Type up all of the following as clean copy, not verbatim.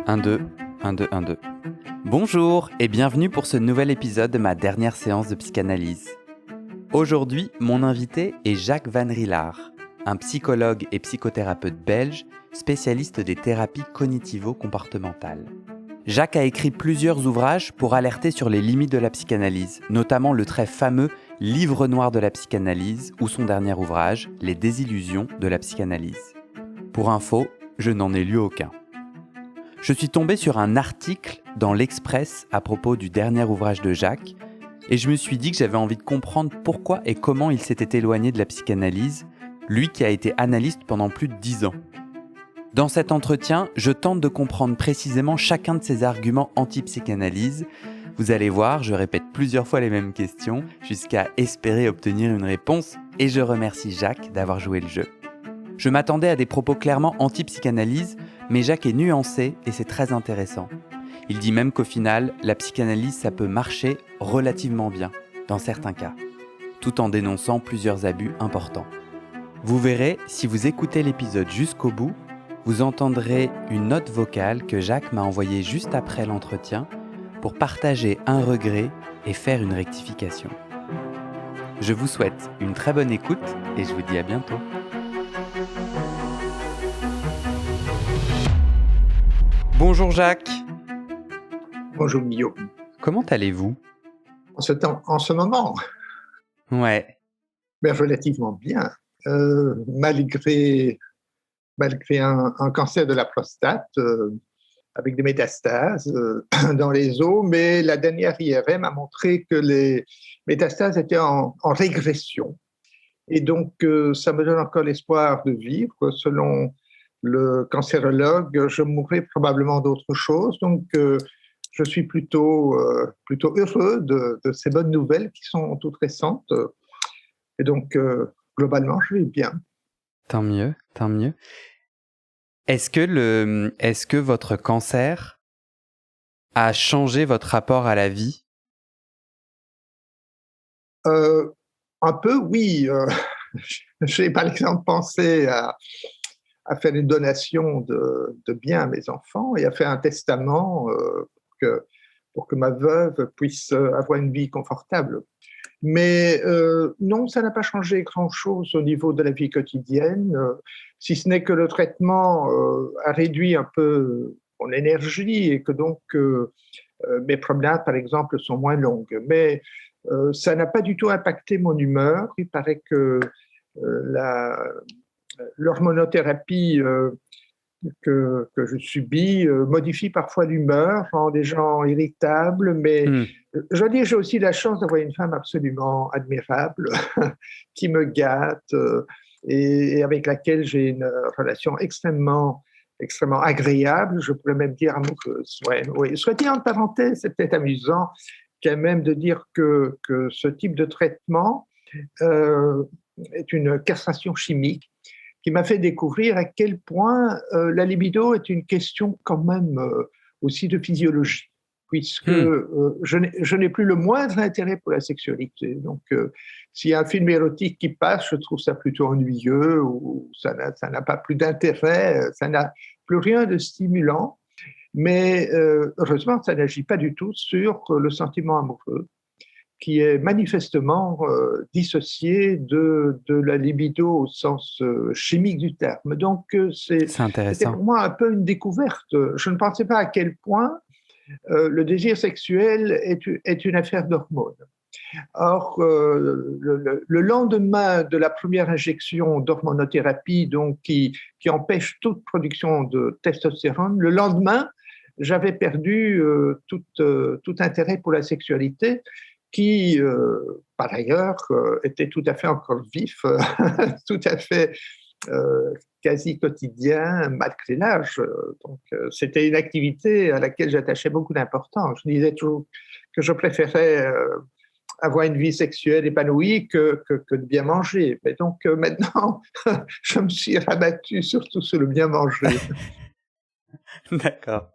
1, 2, 1, 2, 1, 2. Bonjour et bienvenue pour ce nouvel épisode de ma dernière séance de psychanalyse. Aujourd'hui, mon invité est Jacques Van Rielaar, un psychologue et psychothérapeute belge, spécialiste des thérapies cognitivo-comportementales. Jacques a écrit plusieurs ouvrages pour alerter sur les limites de la psychanalyse, notamment le très fameux Livre noir de la psychanalyse ou son dernier ouvrage, Les désillusions de la psychanalyse. Pour info, je n'en ai lu aucun. Je suis tombé sur un article dans l'Express à propos du dernier ouvrage de Jacques et je me suis dit que j'avais envie de comprendre pourquoi et comment il s'était éloigné de la psychanalyse, lui qui a été analyste pendant plus de 10 ans. Dans cet entretien, je tente de comprendre précisément chacun de ses arguments anti-psychanalyse. Vous allez voir, je répète plusieurs fois les mêmes questions jusqu'à espérer obtenir une réponse et je remercie Jacques d'avoir joué le jeu. Je m'attendais à des propos clairement anti-psychanalyse, mais Jacques est nuancé et c'est très intéressant. Il dit même qu'au final, la psychanalyse, ça peut marcher relativement bien, dans certains cas, tout en dénonçant plusieurs abus importants. Vous verrez, si vous écoutez l'épisode jusqu'au bout, vous entendrez une note vocale que Jacques m'a envoyée juste après l'entretien pour partager un regret et faire une rectification. Je vous souhaite une très bonne écoute et je vous dis à bientôt. Bonjour Jacques. Bonjour Guillaume. Comment allez-vous ? En ce moment, Ouais. relativement bien, malgré un cancer de la prostate avec des métastases dans les os, mais la dernière IRM a montré que les métastases étaient en régression. Et donc, ça me donne encore l'espoir de vivre. Selon le cancérologue, je mourrai probablement d'autre chose. Donc, je suis plutôt heureux de ces bonnes nouvelles qui sont toutes récentes. Et donc, globalement, je vais bien. Tant mieux, tant mieux. Est-ce que votre cancer a changé votre rapport à la vie ? Un peu, oui. J'ai par exemple pensé à faire une donation de biens à mes enfants et à faire un testament pour que ma veuve puisse avoir une vie confortable. Mais non, ça n'a pas changé grand-chose au niveau de la vie quotidienne, si ce n'est que le traitement a réduit un peu mon énergie et que donc mes promenades, par exemple, sont moins longues. Mais ça n'a pas du tout impacté mon humeur. Il paraît que l'hormonothérapie que je subis modifie parfois l'humeur, rend des gens irritables, mais je veux dire, j'ai aussi la chance d'avoir une femme absolument admirable qui me gâte et avec laquelle j'ai une relation extrêmement agréable, je pourrais même dire amoureuse. Ouais. Soit dit en parenthèse, c'est peut-être amusant quand même de dire que ce type de traitement est une castration chimique qui m'a fait découvrir à quel point la libido est une question quand même aussi de physiologie, puisque je n'ai plus le moindre intérêt pour la sexualité. Donc, s'il y a un film érotique qui passe, je trouve ça plutôt ennuyeux, ou ça n'a pas plus d'intérêt, ça n'a plus rien de stimulant. Mais heureusement, ça n'agit pas du tout sur le sentiment amoureux, qui est manifestement dissocié de la libido au sens chimique du terme. Donc, c'était pour moi un peu une découverte. Je ne pensais pas à quel point le désir sexuel est une affaire d'hormones. Or, le lendemain de la première injection d'hormonothérapie, donc qui empêche toute production de testostérone, le lendemain, j'avais perdu tout intérêt pour la sexualité, qui, par ailleurs, était tout à fait encore vif, tout à fait quasi quotidien, malgré l'âge. Donc, c'était une activité à laquelle j'attachais beaucoup d'importance. Je disais toujours que je préférais avoir une vie sexuelle épanouie que de bien manger. Mais donc, maintenant, je me suis rabattu surtout sur le bien manger. D'accord.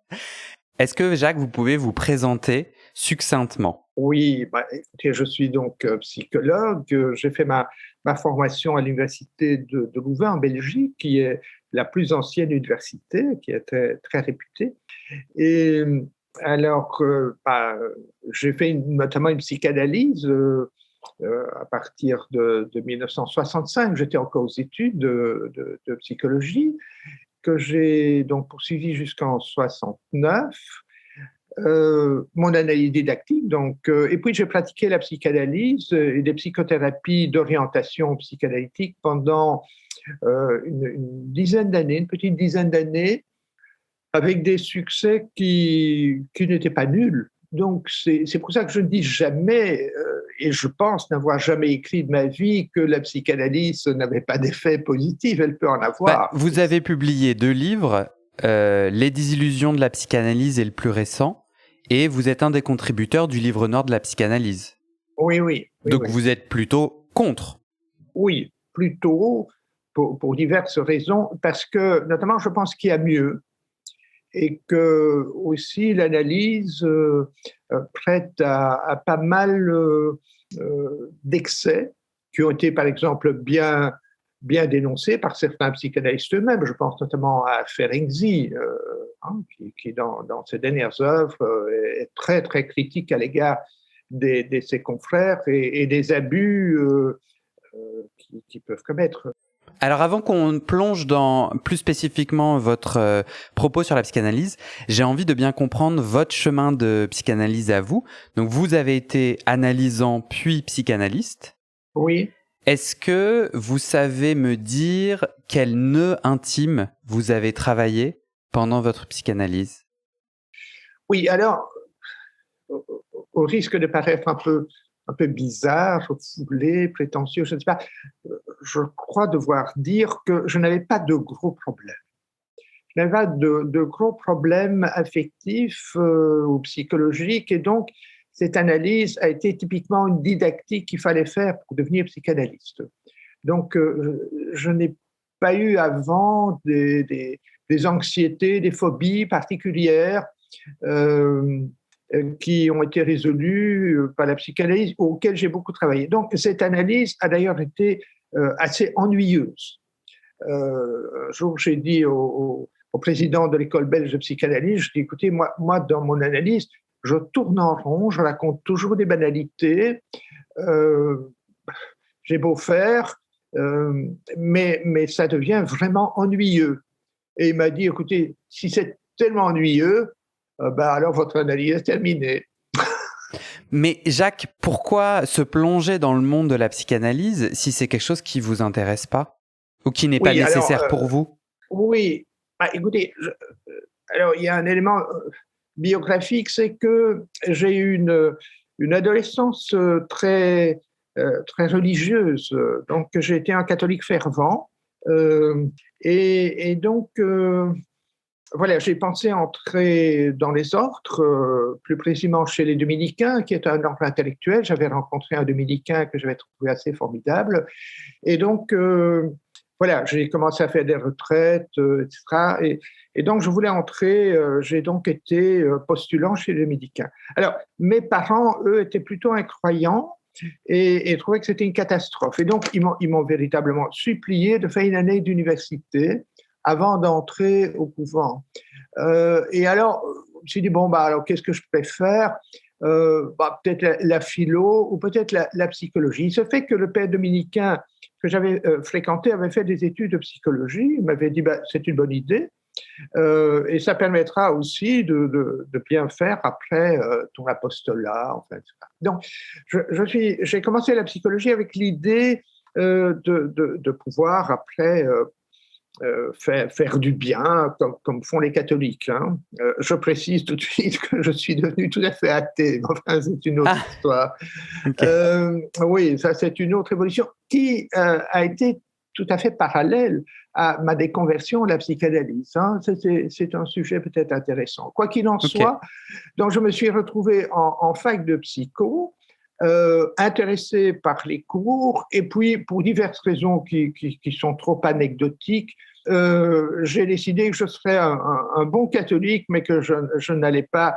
Est-ce que, Jacques, vous pouvez vous présenter succinctement ? Oui, écoutez, je suis donc psychologue. J'ai fait ma formation à l'université de Louvain en Belgique, qui est la plus ancienne université, qui était très réputée. Et alors, j'ai fait notamment une psychanalyse à partir de 1965. J'étais encore aux études de psychologie, que j'ai donc poursuivi jusqu'en 69. Mon analyse didactique, et puis j'ai pratiqué la psychanalyse et des psychothérapies d'orientation psychanalytique pendant une dizaine d'années, une petite dizaine d'années, avec des succès qui n'étaient pas nuls. Donc, c'est pour ça que je ne dis jamais, et je pense n'avoir jamais écrit de ma vie, que la psychanalyse n'avait pas d'effet positif. Elle peut en avoir. Vous avez publié 2 livres, Les désillusions de la psychanalyse et le plus récent, et vous êtes un des contributeurs du livre noir de la psychanalyse. Oui. Donc, vous êtes plutôt contre? Oui, plutôt, pour diverses raisons, parce que, notamment, je pense qu'il y a mieux, et que aussi l'analyse prête à pas mal d'excès qui ont été, par exemple, bien dénoncés par certains psychanalystes eux-mêmes. Je pense notamment à Ferenczi, qui dans ses dernières œuvres, est très, très critique à l'égard de ses confrères et des abus qu'ils peuvent commettre. Alors avant qu'on plonge dans plus spécifiquement votre propos sur la psychanalyse, j'ai envie de bien comprendre votre chemin de psychanalyse à vous. Donc vous avez été analysant puis psychanalyste. Oui. Est-ce que vous savez me dire quel nœud intime vous avez travaillé pendant votre psychanalyse? Oui, alors, au risque de paraître un peu bizarre, foulé, prétentieux, je ne sais pas, je crois devoir dire que je n'avais pas de gros problèmes. Je n'avais pas de gros problèmes affectifs ou psychologiques, et donc cette analyse a été typiquement une didactique qu'il fallait faire pour devenir psychanalyste. Donc, je n'ai pas eu avant des anxiétés, des phobies particulières qui ont été résolues par la psychanalyse, auxquelles j'ai beaucoup travaillé. Donc, cette analyse a d'ailleurs été assez ennuyeuse. Un jour, j'ai dit au président de l'école belge de psychanalyse, je dis, écoutez, moi, dans mon analyse, je tourne en rond, je raconte toujours des banalités, j'ai beau faire, mais ça devient vraiment ennuyeux. Et il m'a dit, écoutez, si c'est tellement ennuyeux, alors votre analyse est terminée. Mais Jacques, pourquoi se plonger dans le monde de la psychanalyse si c'est quelque chose qui ne vous intéresse pas ou qui n'est pas nécessaire pour vous? Oui, écoutez, alors il y a un élément biographique, c'est que j'ai eu une adolescence très religieuse. Donc j'ai été un catholique fervent et donc voilà, j'ai pensé entrer dans les ordres, plus précisément chez les dominicains, qui est un ordre intellectuel. J'avais rencontré un dominicain que j'avais trouvé assez formidable. Et donc, voilà, j'ai commencé à faire des retraites, etc. Et donc, je voulais entrer, j'ai donc été postulant chez les dominicains. Alors, mes parents, eux, étaient plutôt incroyants et trouvaient que c'était une catastrophe. Et donc, ils m'ont véritablement supplié de faire une année d'université avant d'entrer au couvent. Et alors, je me suis dit, alors qu'est-ce que je préfère? Peut-être la philo ou peut-être la psychologie. Il se fait que le père dominicain que j'avais fréquenté avait fait des études de psychologie. Il m'avait dit, c'est une bonne idée. Et ça permettra aussi de bien faire après ton apostolat. En fait. Donc, j'ai commencé la psychologie avec l'idée de pouvoir après faire du bien, comme font les catholiques. Hein. Je précise tout de suite que je suis devenu tout à fait athée. Enfin, c'est une autre histoire. Okay. Oui, ça, c'est une autre évolution qui a été tout à fait parallèle à ma déconversion à la psychanalyse. Hein. C'est un sujet peut-être intéressant. Quoi qu'il en soit, donc je me suis retrouvé en fac de psycho, intéressé par les cours, et puis pour diverses raisons qui sont trop anecdotiques, j'ai décidé que je serais un bon catholique, mais que je n'allais pas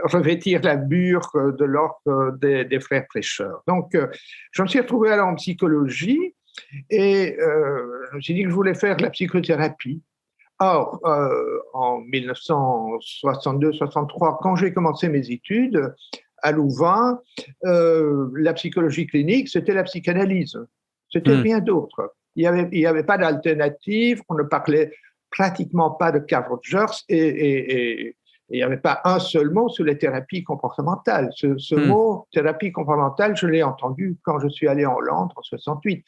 revêtir la bure de l'ordre des frères prêcheurs. Donc, je me suis retrouvé alors en psychologie, Et je me suis dit que je voulais faire de la psychothérapie. Or, en 1962-63, quand j'ai commencé mes études à Louvain, la psychologie clinique, c'était la psychanalyse. C'était rien d'autre. Il n'y avait pas d'alternative, on ne parlait pratiquement pas de Carl Rogers et il n'y avait pas un seul mot sur les thérapies comportementales. Ce mot, thérapie comportementale, je l'ai entendu quand je suis allé en Hollande en 68.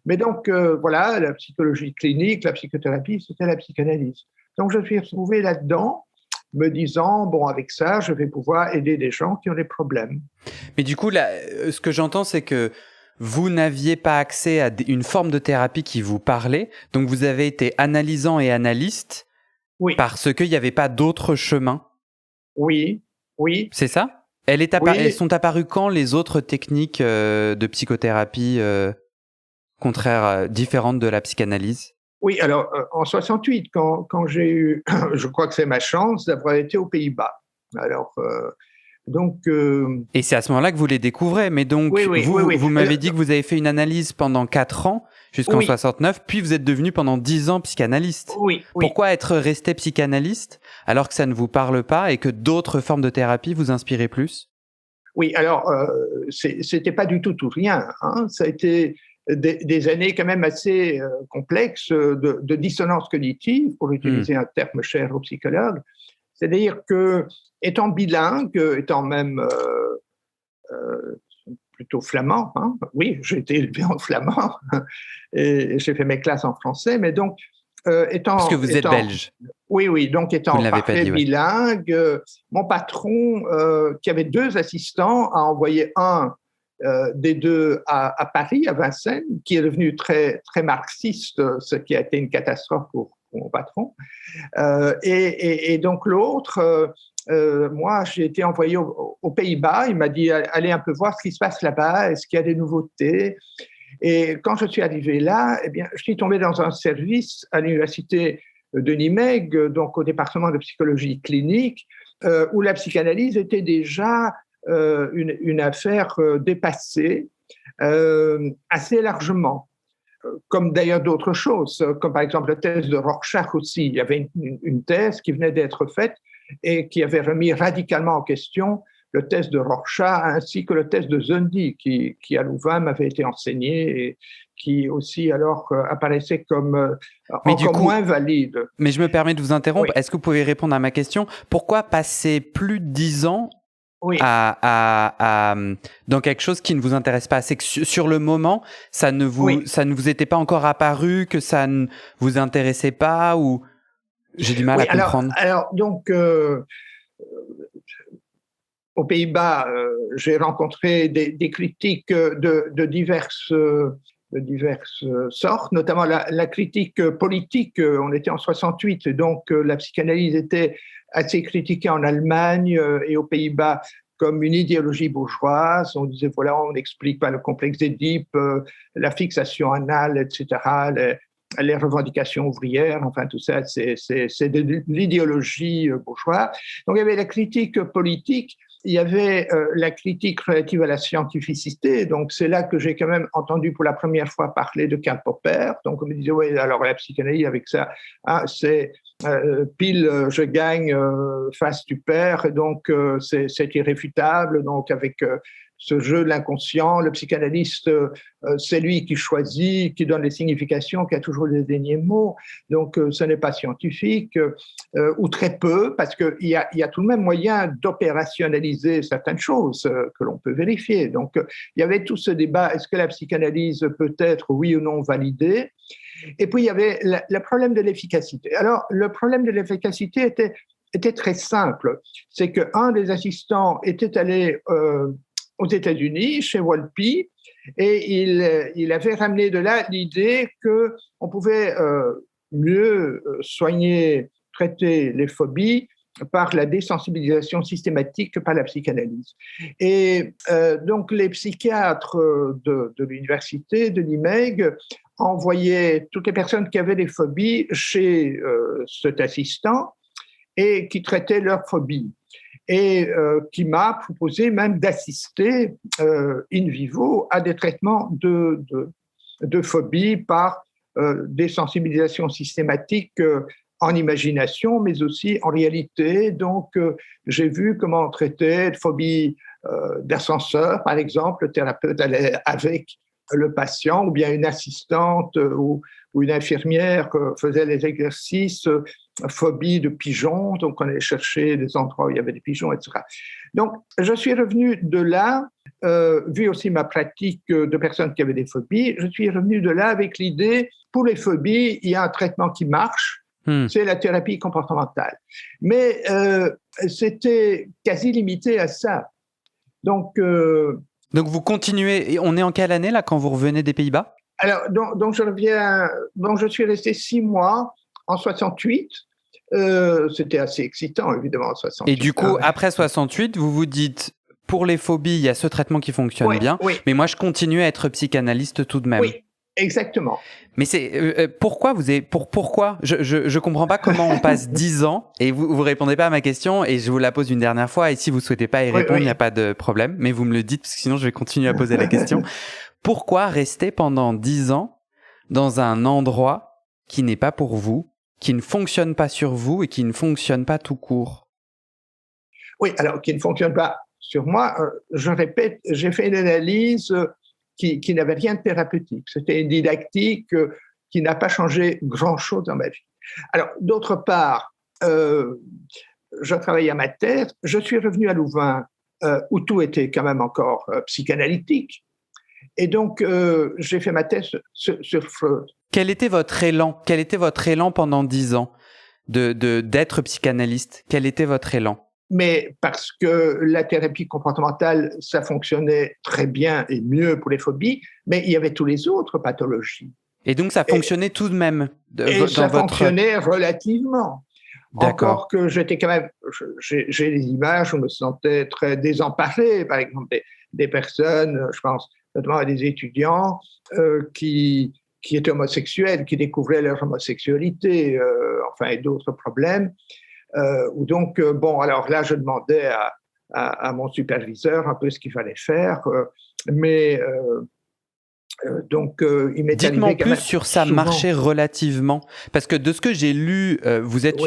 Mais donc, voilà, la psychologie clinique, la psychothérapie, c'était la psychanalyse. Donc, je me suis retrouvé là-dedans, me disant, bon, avec ça, je vais pouvoir aider des gens qui ont des problèmes. Mais du coup, là, ce que j'entends, c'est que vous n'aviez pas accès à une forme de thérapie qui vous parlait, donc vous avez été analysant et analyste parce qu'il n'y avait pas d'autre chemin. Oui. C'est ça ? Elles sont apparues quand, les autres techniques de psychothérapie contraires, différentes de la psychanalyse ? Oui, alors en 68, quand j'ai eu, je crois que c'est ma chance d'avoir été aux Pays-Bas. Alors, Et c'est à ce moment-là que vous les découvrez. Mais donc, vous m'avez dit que vous avez fait une analyse pendant 4 ans, jusqu'en 69, puis vous êtes devenu pendant 10 ans psychanalyste. Oui. Pourquoi être resté psychanalyste alors que ça ne vous parle pas et que d'autres formes de thérapie vous inspiraient plus ? Oui, alors, c'était pas du tout rien. Hein. Ça a été des années quand même assez complexes de dissonance cognitive, pour utiliser un terme cher aux psychologues. C'est-à-dire que, étant bilingue, étant même plutôt flamand, hein, oui, j'ai été élevé en flamand et j'ai fait mes classes en français, mais donc, Parce que vous êtes belge. Oui, donc étant parfait bilingue, mon patron, qui avait 2 assistants, a envoyé un des 2 à Paris, à Vincennes, qui est devenu très, très marxiste, ce qui a été une catastrophe pour mon patron. Et donc l'autre, moi, j'ai été envoyé aux Pays-Bas. Il m'a dit, allez un peu voir ce qui se passe là-bas, est-ce qu'il y a des nouveautés ? Et quand je suis arrivé là, eh bien, je suis tombé dans un service à l'université de Nimègue, donc au département de psychologie clinique, où la psychanalyse était déjà une affaire dépassée assez largement, comme d'ailleurs d'autres choses, comme par exemple la thèse de Rorschach aussi. Il y avait une thèse qui venait d'être faite et qui avait remis radicalement en question le test de Rorschach ainsi que le test de Zundy, qui à Louvain m'avait été enseigné et qui aussi alors apparaissait comme encore moins valide. Mais je me permets de vous interrompre. Est-ce que vous pouvez répondre à ma question ? Pourquoi passer plus de 10 ans dans quelque chose qui ne vous intéresse pas ? C'est que sur le moment, ça ne vous était pas encore apparu, que ça ne vous intéressait pas, ou j'ai du mal à comprendre. Alors donc, aux Pays-Bas, j'ai rencontré des critiques de diverses sortes, notamment la critique politique. On était en 68, donc la psychanalyse était assez critiquée en Allemagne et aux Pays-Bas comme une idéologie bourgeoise. On disait, voilà, on n'explique pas le complexe d'Édipe, la fixation anale, etc., les revendications ouvrières, enfin tout ça, c'est de l'idéologie bourgeoise. Donc il y avait la critique politique, il y avait la critique relative à la scientificité, donc c'est là que j'ai quand même entendu pour la première fois parler de Karl Popper. Donc on me disait, oui, alors la psychanalyse avec ça, c'est pile je gagne, face tu perds, et donc c'est irréfutable, donc avec ce jeu de l'inconscient, le psychanalyste, c'est lui qui choisit, qui donne les significations, qui a toujours les derniers mots, donc ce n'est pas scientifique, ou très peu, parce qu'il y a tout de même moyen d'opérationnaliser certaines choses que l'on peut vérifier. Donc il y avait tout ce débat, est-ce que la psychanalyse peut être oui ou non validée ? Et puis il y avait le problème de l'efficacité. Alors le problème de l'efficacité était très simple, c'est qu'un des assistants était allé aux États-Unis, chez Wolpe, et il avait ramené de là l'idée qu'on pouvait mieux soigner, traiter les phobies par la désensibilisation systématique que par la psychanalyse. Et donc les psychiatres de l'université de Nimègue envoyaient toutes les personnes qui avaient des phobies chez cet assistant et qui traitaient leurs phobies. Et qui m'a proposé même d'assister in vivo à des traitements de phobie par des sensibilisations systématiques en imagination, mais aussi en réalité. Donc, j'ai vu comment on traitait de phobie d'ascenseur, par exemple. Le thérapeute allait avec le patient, ou bien une assistante ou une infirmière faisait les exercices, phobie de pigeons, donc on allait chercher des endroits où il y avait des pigeons, etc. Donc, je suis revenu de là, vu aussi ma pratique de personnes qui avaient des phobies, je suis revenu de là avec l'idée, pour les phobies, il y a un traitement qui marche, c'est la thérapie comportementale. Mais c'était quasi limité à ça. Donc vous continuez, et on est en quelle année là quand vous revenez des Pays-Bas? Alors, donc je suis resté 6 mois en 68. C'était assez excitant, évidemment, en 68. Et du coup, après 68, vous vous dites, pour les phobies, il y a ce traitement qui fonctionne bien, mais moi, je continue à être psychanalyste tout de même. Oui, exactement. Mais c'est pourquoi pourquoi je comprends pas comment on passe 10 ans et vous répondez pas à ma question et je vous la pose une dernière fois et si vous souhaitez pas y répondre, il n'y a pas de problème, mais vous me le dites parce que sinon je vais continuer à poser la question. Pourquoi rester pendant 10 ans dans un endroit qui n'est pas pour vous, qui ne fonctionne pas sur vous et qui ne fonctionne pas tout court? Oui, alors qui ne fonctionne pas sur moi, je répète, j'ai fait une analyse qui n'avait rien de thérapeutique. C'était une didactique qui n'a pas changé grand-chose dans ma vie. Alors, d'autre part, je travaillais à ma thèse, je suis revenu à Louvain, où tout était quand même encore psychanalytique. Et donc, j'ai fait ma thèse sur Freud. Quel était votre élan pendant 10 ans d'être psychanalyste? Quel était votre élan? Mais parce que la thérapie comportementale, ça fonctionnait très bien et mieux pour les phobies, mais il y avait tous les autres pathologies. Et donc, ça fonctionnait tout de même fonctionnait relativement. D'accord. Encore que j'étais quand même... J'ai des images, je me sentais très désemparé, par exemple, des personnes, je pense notamment à des étudiants qui étaient homosexuels, qui découvraient leur homosexualité, et d'autres problèmes. Où donc, alors là, je demandais à mon superviseur un peu ce qu'il fallait faire, mais il m'est Dites-moi arrivé en plus sur ça souvent... marchait relativement, parce que de ce que j'ai lu, vous êtes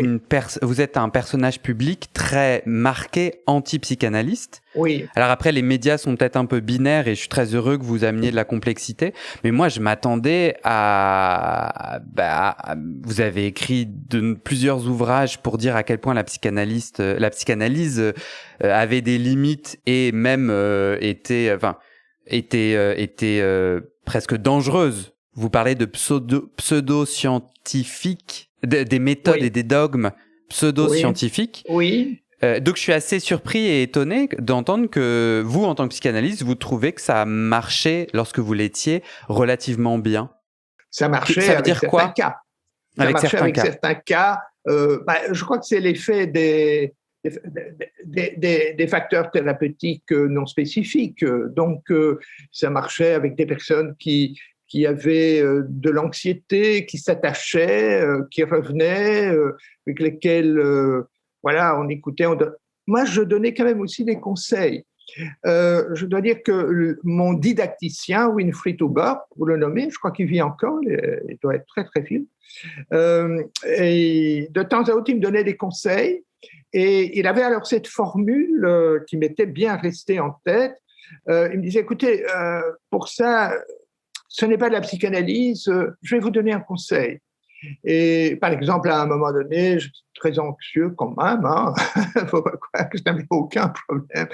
vous êtes un personnage public très marqué anti-psychanalyste. Oui. Alors après, les médias sont peut-être un peu binaires et je suis très heureux que vous ameniez de la complexité. Mais moi, je m'attendais vous avez écrit plusieurs ouvrages pour dire à quel point la psychanalyse avait des limites et même était presque dangereuse. Vous parlez de pseudo-scientifiques, des méthodes et des dogmes pseudo-scientifiques. Oui. Donc je suis assez surpris et étonné d'entendre que vous, en tant que psychanalyste, vous trouvez que ça marchait lorsque vous l'étiez relativement bien. Ça marchait avec certains cas. Avec certains cas. Je crois que c'est l'effet des facteurs thérapeutiques non spécifiques. Donc, ça marchait avec des personnes qui avaient de l'anxiété, qui s'attachaient, qui revenaient, avec lesquelles on écoutait. Moi, je donnais quand même aussi des conseils. Je dois dire que mon didacticien, Winfried Huber, vous le nommez, je crois qu'il vit encore, il doit être très, très vieux. Et de temps à autre, il me donnait des conseils. Et il avait alors cette formule qui m'était bien restée en tête. Il me disait, écoutez, pour ça, ce n'est pas de la psychanalyse, je vais vous donner un conseil. Et par exemple, à un moment donné, j'étais très anxieux quand même, faut pas croire que je n'avais aucun problème.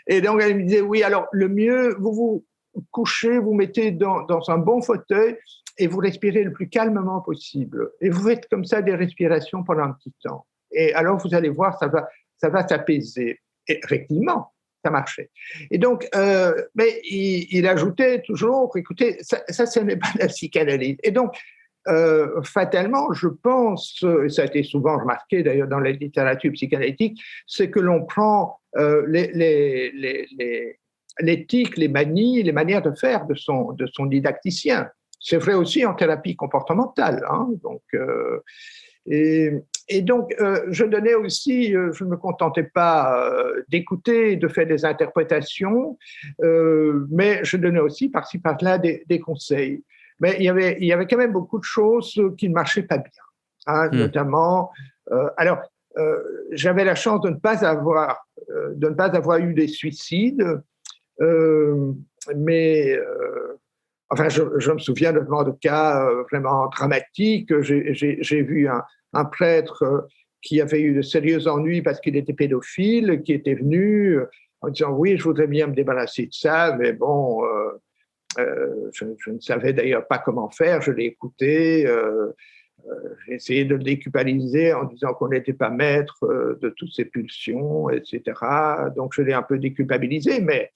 Et donc, elle me disait, oui, alors le mieux, vous vous couchez, vous mettez dans un bon fauteuil et vous respirez le plus calmement possible. Et vous faites comme ça des respirations pendant un petit temps. Et alors, vous allez voir, ça va s'apaiser. Et effectivement, ça marchait. Et donc, mais il ajoutait toujours, écoutez, ça ce n'est pas la psychanalyse. Et donc, fatalement, je pense, et ça a été souvent remarqué d'ailleurs dans la littérature psychanalytique, c'est que l'on prend l'éthique, les manies, les manières de faire de son didacticien. C'est vrai aussi en thérapie comportementale. Donc, et donc, je donnais aussi, je ne me contentais pas d'écouter, de faire des interprétations, mais je donnais aussi par-ci par-là des conseils. Mais il y avait quand même beaucoup de choses qui ne marchaient pas bien, hein, notamment. Alors, j'avais la chance de ne pas avoir eu des suicides, mais enfin, je me souviens notamment de cas vraiment dramatiques. J'ai vu un prêtre qui avait eu de sérieux ennuis parce qu'il était pédophile, qui était venu en disant oui, je voudrais bien me débarrasser de ça, mais bon, je ne savais d'ailleurs pas comment faire. Je l'ai écouté. J'ai essayé de le déculpabiliser en disant qu'on n'était pas maître de toutes ses pulsions, etc. Donc, je l'ai un peu déculpabilisé, mais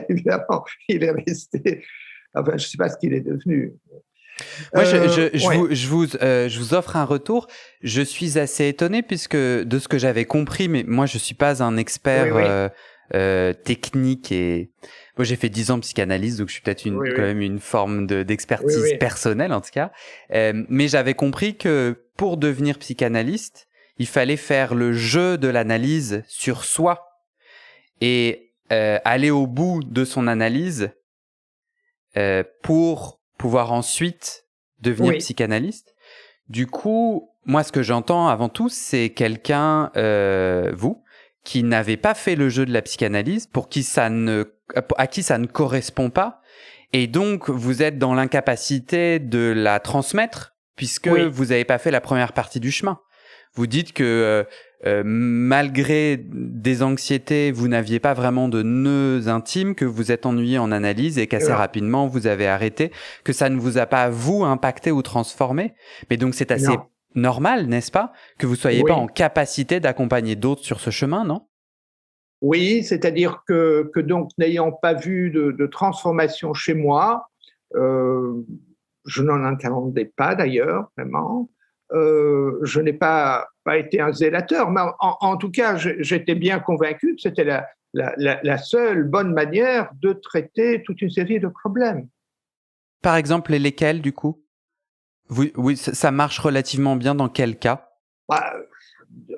évidemment, il est resté. Enfin, je ne sais pas ce qu'il est devenu. Moi, je vous offre un retour. Je suis assez étonné puisque de ce que j'avais compris, mais moi, je suis pas un expert technique et moi, j'ai fait 10 ans de psychanalyse, donc je suis peut-être quand même une forme d'expertise personnelle en tout cas. Mais j'avais compris que pour devenir psychanalyste, il fallait faire le jeu de l'analyse sur soi et aller au bout de son analyse pour pouvoir ensuite devenir psychanalyste. Du coup, moi, ce que j'entends avant tout, c'est quelqu'un, vous, qui n'avez pas fait le jeu de la psychanalyse, à qui ça ne correspond pas, et donc vous êtes dans l'incapacité de la transmettre, puisque vous n'avez pas fait la première partie du chemin. Vous dites que malgré des anxiétés, vous n'aviez pas vraiment de nœuds intimes, que vous êtes ennuyé en analyse et qu'assez rapidement vous avez arrêté, que ça ne vous a pas, vous, impacté ou transformé. Mais donc c'est assez normal, n'est-ce pas, que vous soyez pas en capacité d'accompagner d'autres sur ce chemin, non? Oui, c'est-à-dire que donc n'ayant pas vu de transformation chez moi, je n'en attendais pas d'ailleurs, vraiment. Je n'ai pas été un zélateur, mais en tout cas, j'étais bien convaincu que c'était la seule bonne manière de traiter toute une série de problèmes. Par exemple, lesquels, du coup? Oui, ça marche relativement bien dans quel cas?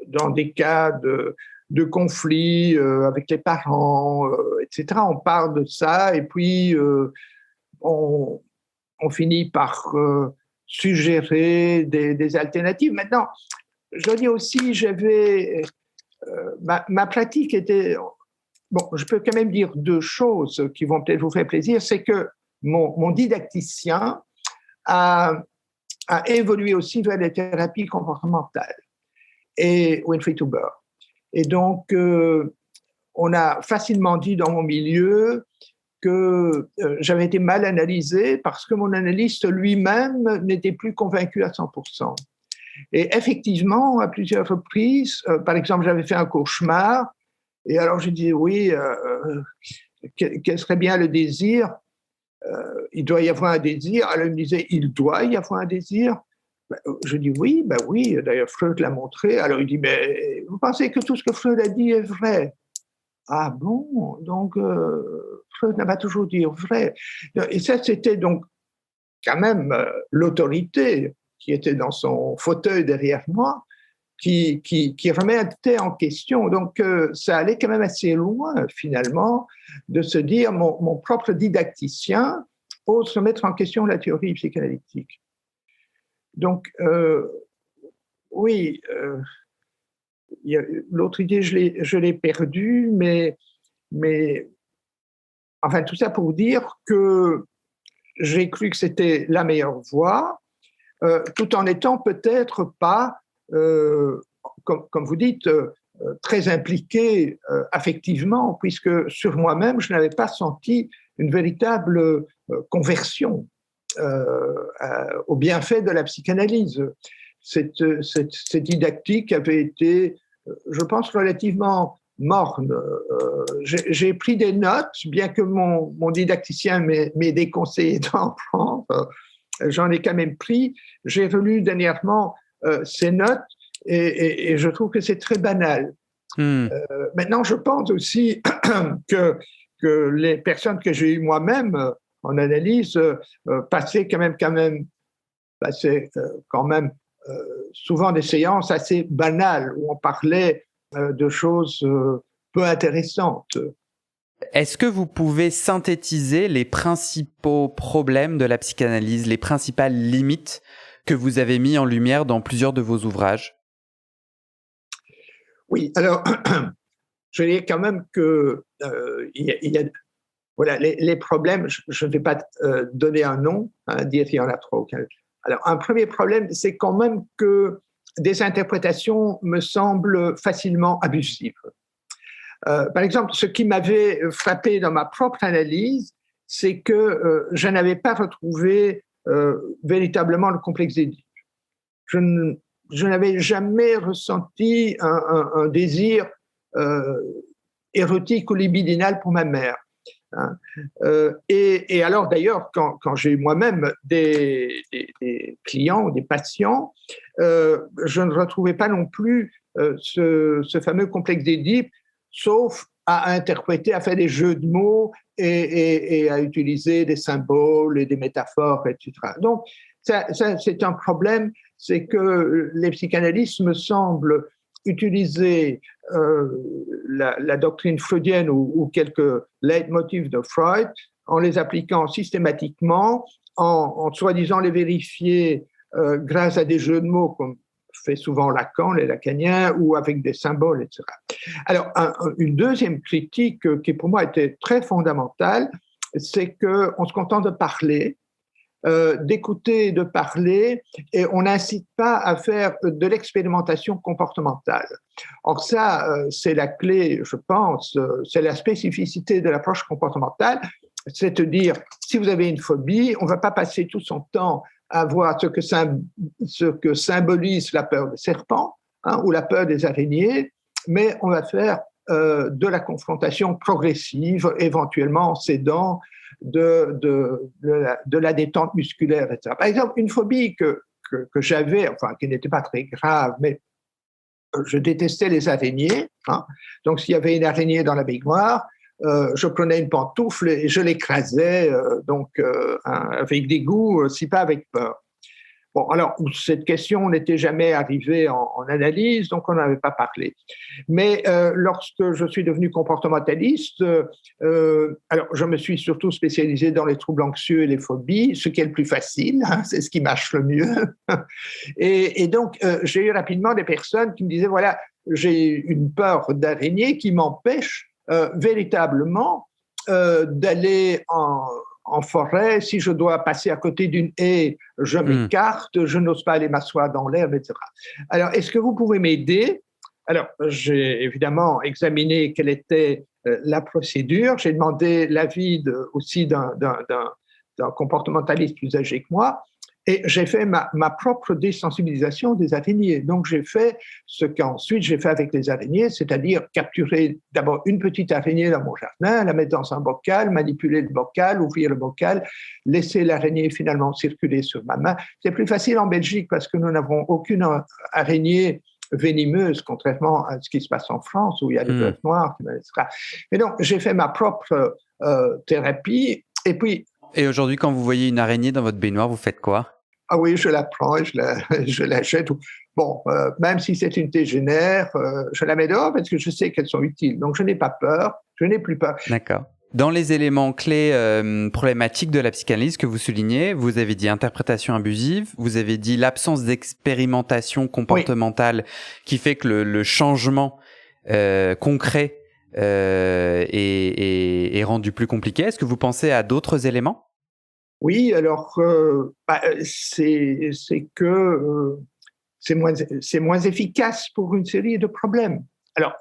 Dans des cas de conflits avec les parents, etc. On parle de ça et puis on finit par suggérer des alternatives. Maintenant, je dois dire aussi, ma pratique était... Bon, je peux quand même dire deux choses qui vont peut-être vous faire plaisir. C'est que mon didacticien a évolué aussi vers les thérapies comportementales et Winfried Huber. Et donc, on a facilement dit dans mon milieu que j'avais été mal analysé parce que mon analyste lui-même n'était plus convaincu à 100%. Et effectivement, à plusieurs reprises, par exemple, j'avais fait un cauchemar, et alors je dis oui, quel serait bien le désir? Il doit y avoir un désir. Alors il me disait, il doit y avoir un désir. Je dis oui, d'ailleurs Freud l'a montré. Alors il dit, mais vous pensez que tout ce que Freud a dit est vrai? Ah bon? Donc Freud n'a pas toujours dit vrai. Et ça, c'était donc quand même l'autorité qui était dans son fauteuil derrière moi, qui remettait en question. Donc ça allait quand même assez loin finalement de se dire mon propre didacticien ose remettre en question la théorie psychanalytique. Donc oui, l'autre idée je l'ai perdue, mais enfin tout ça pour dire que j'ai cru que c'était la meilleure voie, tout en étant peut-être pas, comme vous dites, très impliqué affectivement, puisque sur moi-même, je n'avais pas senti une véritable conversion au bienfait de la psychanalyse. Cette didactique avait été, je pense, relativement morne. J'ai pris des notes, bien que mon didacticien m'ait déconseillé d'en prendre. J'en ai quand même pris. J'ai relu dernièrement ces notes et je trouve que c'est très banal. Maintenant, je pense aussi que les personnes que j'ai eues moi-même en analyse passaient quand même souvent des séances assez banales où on parlait de choses peu intéressantes. Est-ce que vous pouvez synthétiser les principaux problèmes de la psychanalyse, les principales limites que vous avez mis en lumière dans plusieurs de vos ouvrages? Oui, alors, je dirais quand même que voilà, les problèmes, je ne vais pas donner un nom, hein, dire qu'il y en a trois ou quatre. Alors, un premier problème, c'est quand même que des interprétations me semblent facilement abusives. Par exemple, ce qui m'avait frappé dans ma propre analyse, c'est que je n'avais pas retrouvé véritablement le complexe d'Édipe. Je n'avais jamais ressenti un désir érotique ou libidinal pour ma mère. Hein. Et alors d'ailleurs, quand j'ai eu moi-même des clients ou des patients, je ne retrouvais pas non plus ce fameux complexe d'Édipe, sauf à interpréter, à faire des jeux de mots et à utiliser des symboles et des métaphores, etc. Donc, ça c'est un problème, c'est que les psychanalystes me semblent utiliser la doctrine freudienne ou quelques leitmotifs de Freud en les appliquant systématiquement, en soi-disant les vérifier grâce à des jeux de mots comme fait souvent Lacan, les lacaniens, ou avec des symboles, etc. Alors, une deuxième critique qui pour moi était très fondamentale, c'est qu'on se contente de parler, d'écouter, de parler, et on n'incite pas à faire de l'expérimentation comportementale. Or ça, c'est la clé, je pense, c'est la spécificité de l'approche comportementale, c'est de dire, si vous avez une phobie, on ne va pas passer tout son temps à voir ce que symbolise la peur des serpents, hein, ou la peur des araignées, mais on va faire de la confrontation progressive, éventuellement en s'aidant de la détente musculaire, etc. Par exemple, une phobie que j'avais, enfin qui n'était pas très grave, mais je détestais les araignées. Hein. Donc, s'il y avait une araignée dans la baignoire, je prenais une pantoufle et je l'écrasais, avec dégoût, si pas avec peur. Bon, alors, cette question n'était jamais arrivée en analyse, donc on n'avait pas parlé. Mais lorsque je suis devenu comportementaliste, alors je me suis surtout spécialisé dans les troubles anxieux et les phobies, ce qui est le plus facile, hein, c'est ce qui marche le mieux. Et donc, j'ai eu rapidement des personnes qui me disaient, voilà, j'ai une peur d'araignée qui m'empêche véritablement d'aller en forêt, si je dois passer à côté d'une haie, je m'écarte, je n'ose pas aller m'asseoir dans l'herbe, etc. Alors, est-ce que vous pouvez m'aider? Alors, j'ai évidemment examiné quelle était la procédure. J'ai demandé l'avis aussi d'un comportementaliste plus âgé que moi. Et j'ai fait ma propre désensibilisation des araignées. Donc, j'ai fait ce qu'ensuite j'ai fait avec les araignées, c'est-à-dire capturer d'abord une petite araignée dans mon jardin, la mettre dans un bocal, manipuler le bocal, ouvrir le bocal, laisser l'araignée finalement circuler sur ma main. C'est plus facile en Belgique parce que nous n'avons aucune araignée venimeuse, contrairement à ce qui se passe en France où il y a des bœufs noirs, etc. Mais donc, j'ai fait ma propre thérapie. Et puis. Et aujourd'hui, quand vous voyez une araignée dans votre baignoire, vous faites quoi? Ah oui, je la prends et je la jette. Bon, même si c'est une tégénaire, je la mets dehors parce que je sais qu'elles sont utiles. Donc, je n'ai pas peur, je n'ai plus peur. D'accord. Dans les éléments clés problématiques de la psychanalyse que vous soulignez, vous avez dit interprétation abusive, vous avez dit l'absence d'expérimentation comportementale qui fait que le changement concret est rendu plus compliqué. Est-ce que vous pensez à d'autres éléments? Oui, alors c'est que c'est moins efficace pour une série de problèmes. Alors,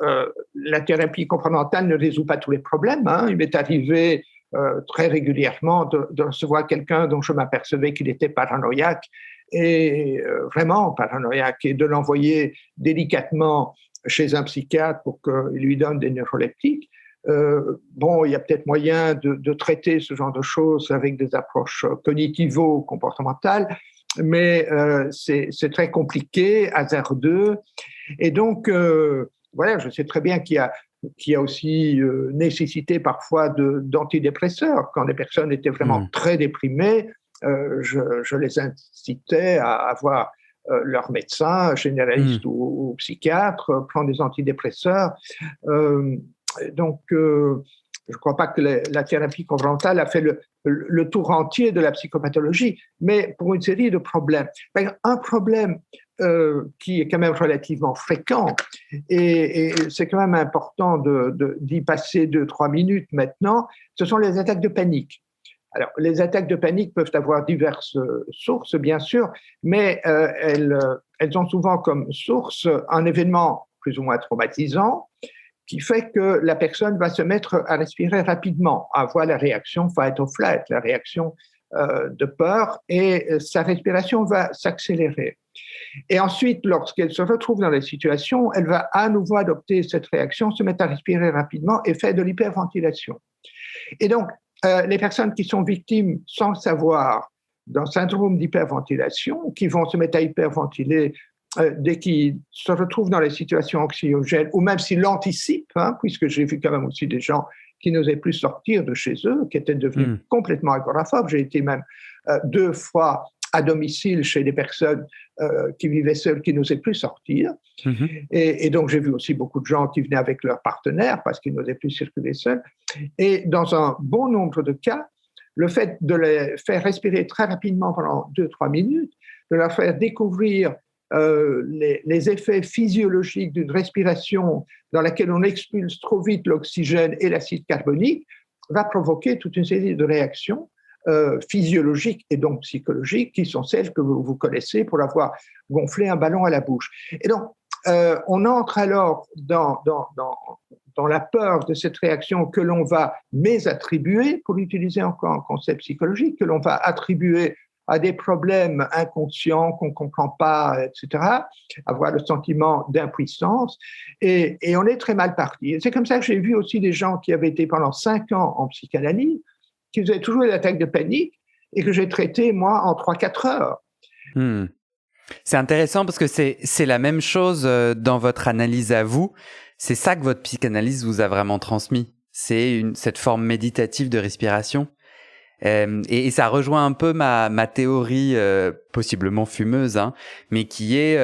la thérapie comportementale ne résout pas tous les problèmes. Hein. Il m'est arrivé très régulièrement de recevoir quelqu'un dont je m'apercevais qu'il était paranoïaque, et vraiment paranoïaque, et de l'envoyer délicatement chez un psychiatre pour qu'il lui donne des neuroleptiques. Bon, il y a peut-être moyen de traiter ce genre de choses avec des approches cognitivo-comportementales, mais c'est très compliqué, hasardeux. Et donc, voilà, je sais très bien qu'il y a aussi nécessité parfois d'antidépresseurs. Quand les personnes étaient vraiment très déprimées, je les incitais à avoir leur médecin, généraliste ou psychiatre, prendre des antidépresseurs. Donc, je ne crois pas que la thérapie comportementale a fait le tour entier de la psychopathologie, mais pour une série de problèmes. Un problème qui est quand même relativement fréquent, et c'est quand même important d'y passer 2-3 minutes maintenant, ce sont les attaques de panique. Alors, les attaques de panique peuvent avoir diverses sources, bien sûr, mais elles ont souvent comme source un événement plus ou moins traumatisant qui fait que la personne va se mettre à respirer rapidement, à avoir la réaction fight or flight, la réaction de peur, et sa respiration va s'accélérer. Et ensuite, lorsqu'elle se retrouve dans la situation, elle va à nouveau adopter cette réaction, se mettre à respirer rapidement et faire de l'hyperventilation. Et donc, les personnes qui sont victimes sans le savoir d'un syndrome d'hyperventilation, qui vont se mettre à hyperventiler dès qu'ils se retrouvent dans les situations anxiogènes, ou même s'ils l'anticipent, puisque j'ai vu quand même aussi des gens qui n'osaient plus sortir de chez eux, qui étaient devenus complètement agoraphobes. J'ai été même 2 fois à domicile chez des personnes qui vivaient seules, qui n'osaient plus sortir. Et donc, j'ai vu aussi beaucoup de gens qui venaient avec leurs partenaires parce qu'ils n'osaient plus circuler seuls. Et dans un bon nombre de cas, le fait de les faire respirer très rapidement pendant 2-3 minutes, de leur faire découvrir les effets physiologiques d'une respiration dans laquelle on expulse trop vite l'oxygène et l'acide carbonique, va provoquer toute une série de réactions physiologiques et donc psychologiques qui sont celles que vous connaissez pour avoir gonflé un ballon à la bouche. Et donc, on entre alors dans la peur de cette réaction que l'on va mésattribuer, pour utiliser encore un concept psychologique, que l'on va attribuer à des problèmes inconscients qu'on ne comprend pas, etc., avoir le sentiment d'impuissance, et on est très mal parti. Et c'est comme ça que j'ai vu aussi des gens qui avaient été pendant 5 ans en psychanalyse, qui faisaient toujours des attaques de panique, et que j'ai traités, moi, en 3-4 heures. C'est intéressant parce que c'est la même chose dans votre analyse à vous. C'est ça que votre psychanalyse vous a vraiment transmis. C'est cette forme méditative de respiration. Et ça rejoint un peu ma théorie possiblement fumeuse, mais qui est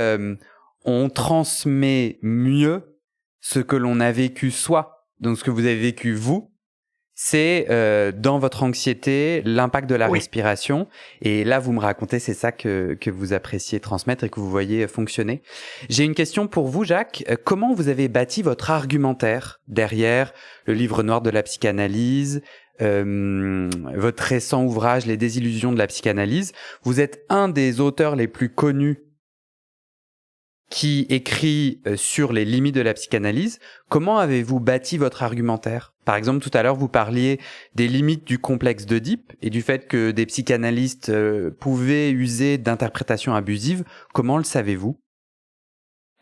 on transmet mieux ce que l'on a vécu soi. Donc ce que vous avez vécu vous, c'est dans votre anxiété l'impact de la respiration. Et là, vous me racontez, c'est ça que vous appréciez transmettre et que vous voyez fonctionner. J'ai une question pour vous, Jacques. Comment vous avez bâti votre argumentaire derrière le livre noir de la psychanalyse, votre récent ouvrage Les désillusions de la psychanalyse? Vous êtes un des auteurs les plus connus qui écrit sur les limites de la psychanalyse. Comment avez-vous bâti votre argumentaire? Par exemple, tout à l'heure, vous parliez des limites du complexe d'Oedipe et du fait que des psychanalystes pouvaient user d'interprétations abusives. Comment le savez-vous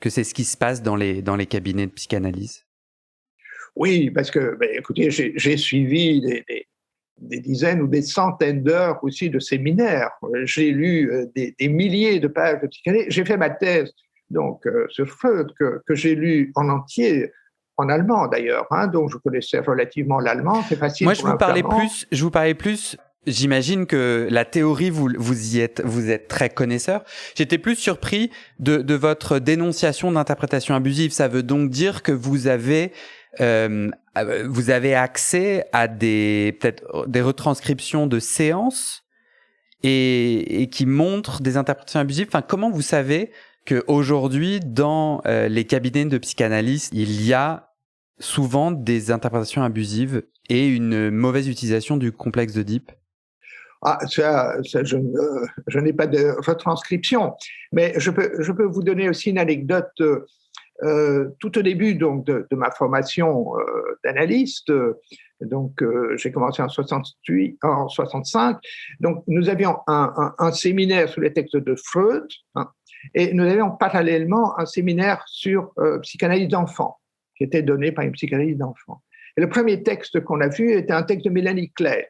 que c'est ce qui se passe dans les cabinets de psychanalyse? Oui, parce que, écoutez, j'ai suivi des dizaines ou des centaines d'heures aussi de séminaires. J'ai lu des milliers de pages de psychanalyse. J'ai fait ma thèse donc sur Freud que j'ai lu en entier, en allemand d'ailleurs, donc je connaissais relativement l'allemand, c'est facile. Moi, je vous parlais plus. J'imagine que la théorie, vous êtes très connaisseur. J'étais plus surpris de votre dénonciation d'interprétation abusive. Ça veut donc dire que vous avez accès à peut-être des retranscriptions de séances et qui montrent des interprétations abusives. Enfin, comment vous savez qu'aujourd'hui, dans les cabinets de psychanalyse, il y a souvent des interprétations abusives et une mauvaise utilisation du complexe d'Oedipe? Je n'ai pas de retranscription, mais je peux vous donner aussi une anecdote. Tout au début donc, de ma formation d'analyste, j'ai commencé en 65, donc nous avions un séminaire sur les textes de Freud, et nous avions parallèlement un séminaire sur psychanalyse d'enfants, qui était donné par une psychanalyse d'enfants. Et le premier texte qu'on a vu était un texte de Mélanie Klein.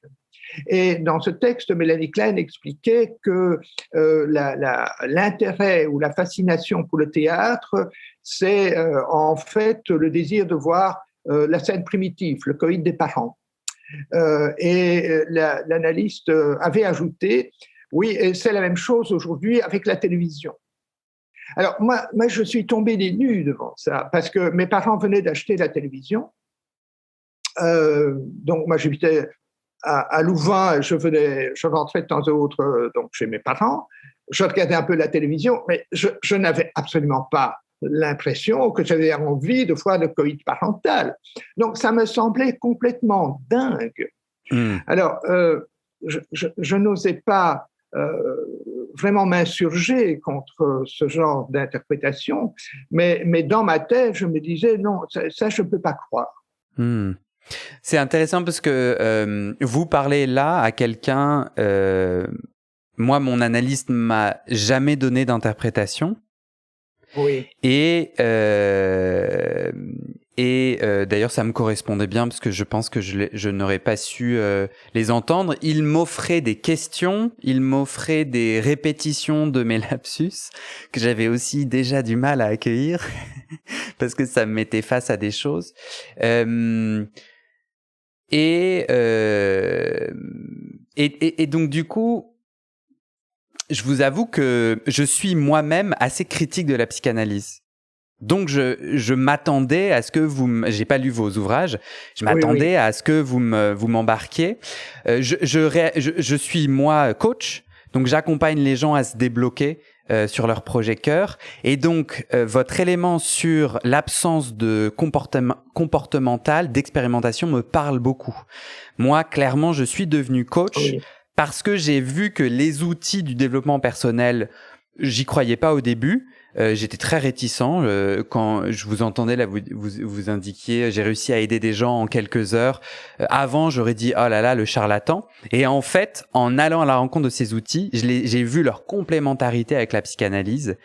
Et dans ce texte, Mélanie Klein expliquait que l'intérêt ou la fascination pour le théâtre, c'est en fait le désir de voir la scène primitive, le coït des parents. Et l'analyste avait ajouté, oui, et c'est la même chose aujourd'hui avec la télévision. Alors moi, je suis tombé des nues devant ça, parce que mes parents venaient d'acheter la télévision. Donc, moi, j'habitais à Louvain, je rentrais de temps en temps donc chez mes parents. Je regardais un peu la télévision, mais je n'avais absolument pas l'impression que j'avais envie de voir le coït parental. Donc, ça me semblait complètement dingue. Alors, je n'osais pas vraiment m'insurger contre ce genre d'interprétation, mais dans ma tête, je me disais, non, ça je ne peux pas croire. C'est intéressant parce que vous parlez là à quelqu'un, moi, mon analyste m'a jamais donné d'interprétation. Oui. Et d'ailleurs, ça me correspondait bien parce que je pense que je n'aurais pas su les entendre. Il m'offrait des questions, il m'offrait des répétitions de mes lapsus que j'avais aussi déjà du mal à accueillir parce que ça me mettait face à des choses. Et donc du coup, je vous avoue que je suis moi-même assez critique de la psychanalyse. Donc je m'attendais à ce que j'ai pas lu vos ouvrages, je m'attendais à ce que vous m'embarquiez. Je suis moi coach, donc j'accompagne les gens à se débloquer sur leur projet cœur, et donc votre élément sur l'absence de comportemental, d'expérimentation me parle beaucoup. Moi, clairement, je suis devenu coach parce que j'ai vu que les outils du développement personnel, j'y croyais pas au début. J'étais très réticent quand je vous entendais là, vous indiquiez j'ai réussi à aider des gens en quelques heures. Avant, j'aurais dit oh là là, le charlatan. Et en fait, en allant à la rencontre de ces outils, j'ai vu leur complémentarité avec la psychanalyse.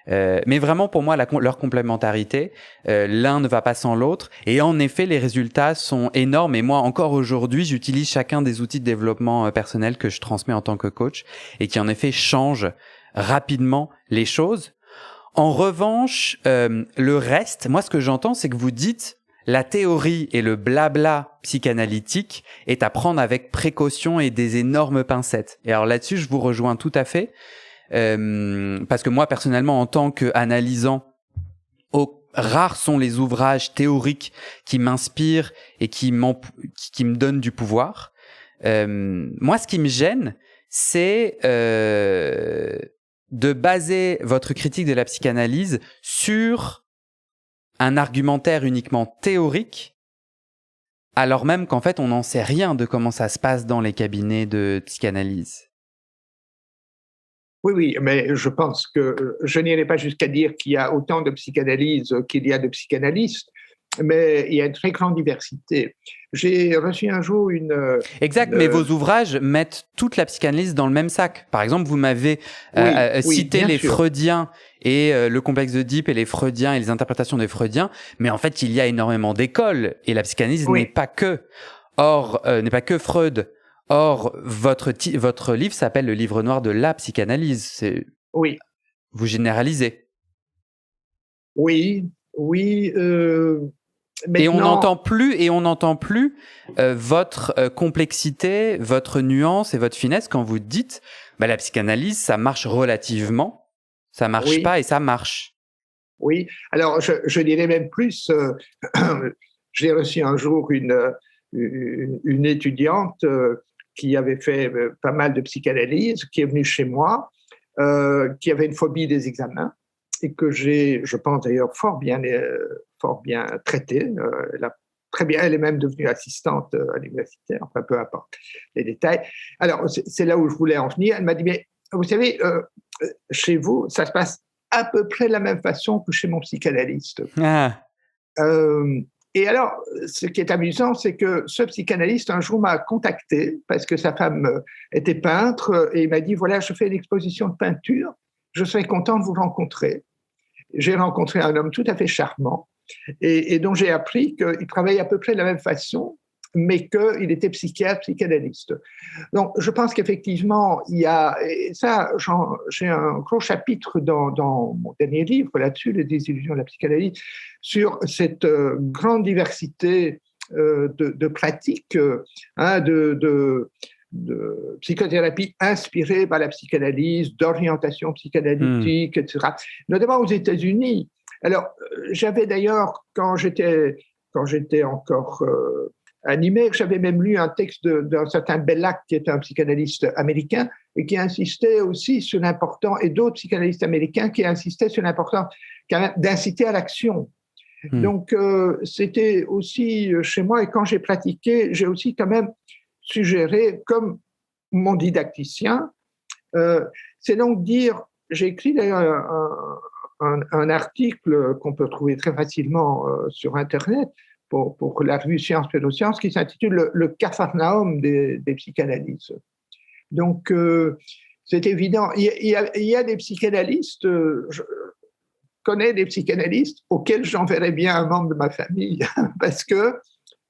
Mais vraiment pour moi leur complémentarité, l'un ne va pas sans l'autre, et en effet les résultats sont énormes. Et moi encore aujourd'hui, j'utilise chacun des outils de développement personnel que je transmets en tant que coach et qui en effet changent rapidement les choses. En revanche, le reste, moi ce que j'entends, c'est que vous dites la théorie et le blabla psychanalytique est à prendre avec précaution et des énormes pincettes. Et alors là-dessus, je vous rejoins tout à fait, parce que moi personnellement, en tant qu'analysant, rares sont les ouvrages théoriques qui m'inspirent et qui me donnent du pouvoir. Moi, ce qui me gêne, c'est de baser votre critique de la psychanalyse sur un argumentaire uniquement théorique, alors même qu'en fait, on n'en sait rien de comment ça se passe dans les cabinets de psychanalyse. Oui, mais je pense que je n'irai pas jusqu'à dire qu'il y a autant de psychanalyse qu'il y a de psychanalystes, mais il y a une très grande diversité. J'ai reçu un jour Exact, mais vos ouvrages mettent toute la psychanalyse dans le même sac. Par exemple, vous m'avez cité les Freudiens et le complexe d'Oedipe et les Freudiens et les interprétations des Freudiens, mais en fait, il y a énormément d'écoles et la psychanalyse n'est pas que. Or, n'est pas que Freud. Or, votre livre s'appelle le livre noir de la psychanalyse. Oui. Vous généralisez. Oui. Maintenant... Et on n'entend plus votre complexité, votre nuance et votre finesse quand vous dites la psychanalyse, ça marche relativement, ça marche pas et ça marche. Oui, alors je dirais même plus, j'ai reçu un jour une étudiante qui avait fait pas mal de psychanalyse, qui est venue chez moi, qui avait une phobie des examens et que j'ai, je pense d'ailleurs, fort bien traitée. Elle est même devenue assistante à l'université, enfin peu importe les détails. Alors c'est là où je voulais en venir. Elle m'a dit, mais vous savez, chez vous, ça se passe à peu près de la même façon que chez mon psychanalyste. Et alors, ce qui est amusant, c'est que ce psychanalyste, un jour, m'a contacté parce que sa femme était peintre et il m'a dit, voilà, je fais une exposition de peinture, je serais content de vous rencontrer. J'ai rencontré un homme tout à fait charmant et dont j'ai appris qu'il travaillait à peu près de la même façon, mais qu'il était psychiatre, psychanalyste. Donc, je pense qu'effectivement, il y a, et ça, j'ai un gros chapitre dans mon dernier livre là-dessus, Les désillusions de la psychanalyse, sur cette grande diversité de pratiques, de psychothérapie inspirée par la psychanalyse, d'orientation psychanalytique, etc., notamment aux États-Unis. Alors, j'avais d'ailleurs, quand j'étais encore animé. J'avais même lu un texte d'un certain Bellac, qui est un psychanalyste américain, et qui insistait aussi sur l'importance, et d'autres psychanalystes américains qui insistaient sur l'importance d'inciter à l'action. Donc, c'était aussi chez moi, et quand j'ai pratiqué, j'ai aussi quand même suggéré, comme mon didacticien, c'est donc dire, j'ai écrit d'ailleurs un article qu'on peut trouver très facilement sur Internet pour la revue Sciences Pseudosciences qui s'intitule Le Capharnaüm des psychanalyses. Donc, c'est évident. Il y a des psychanalystes, je connais des psychanalystes auxquels j'enverrais bien un membre de ma famille parce que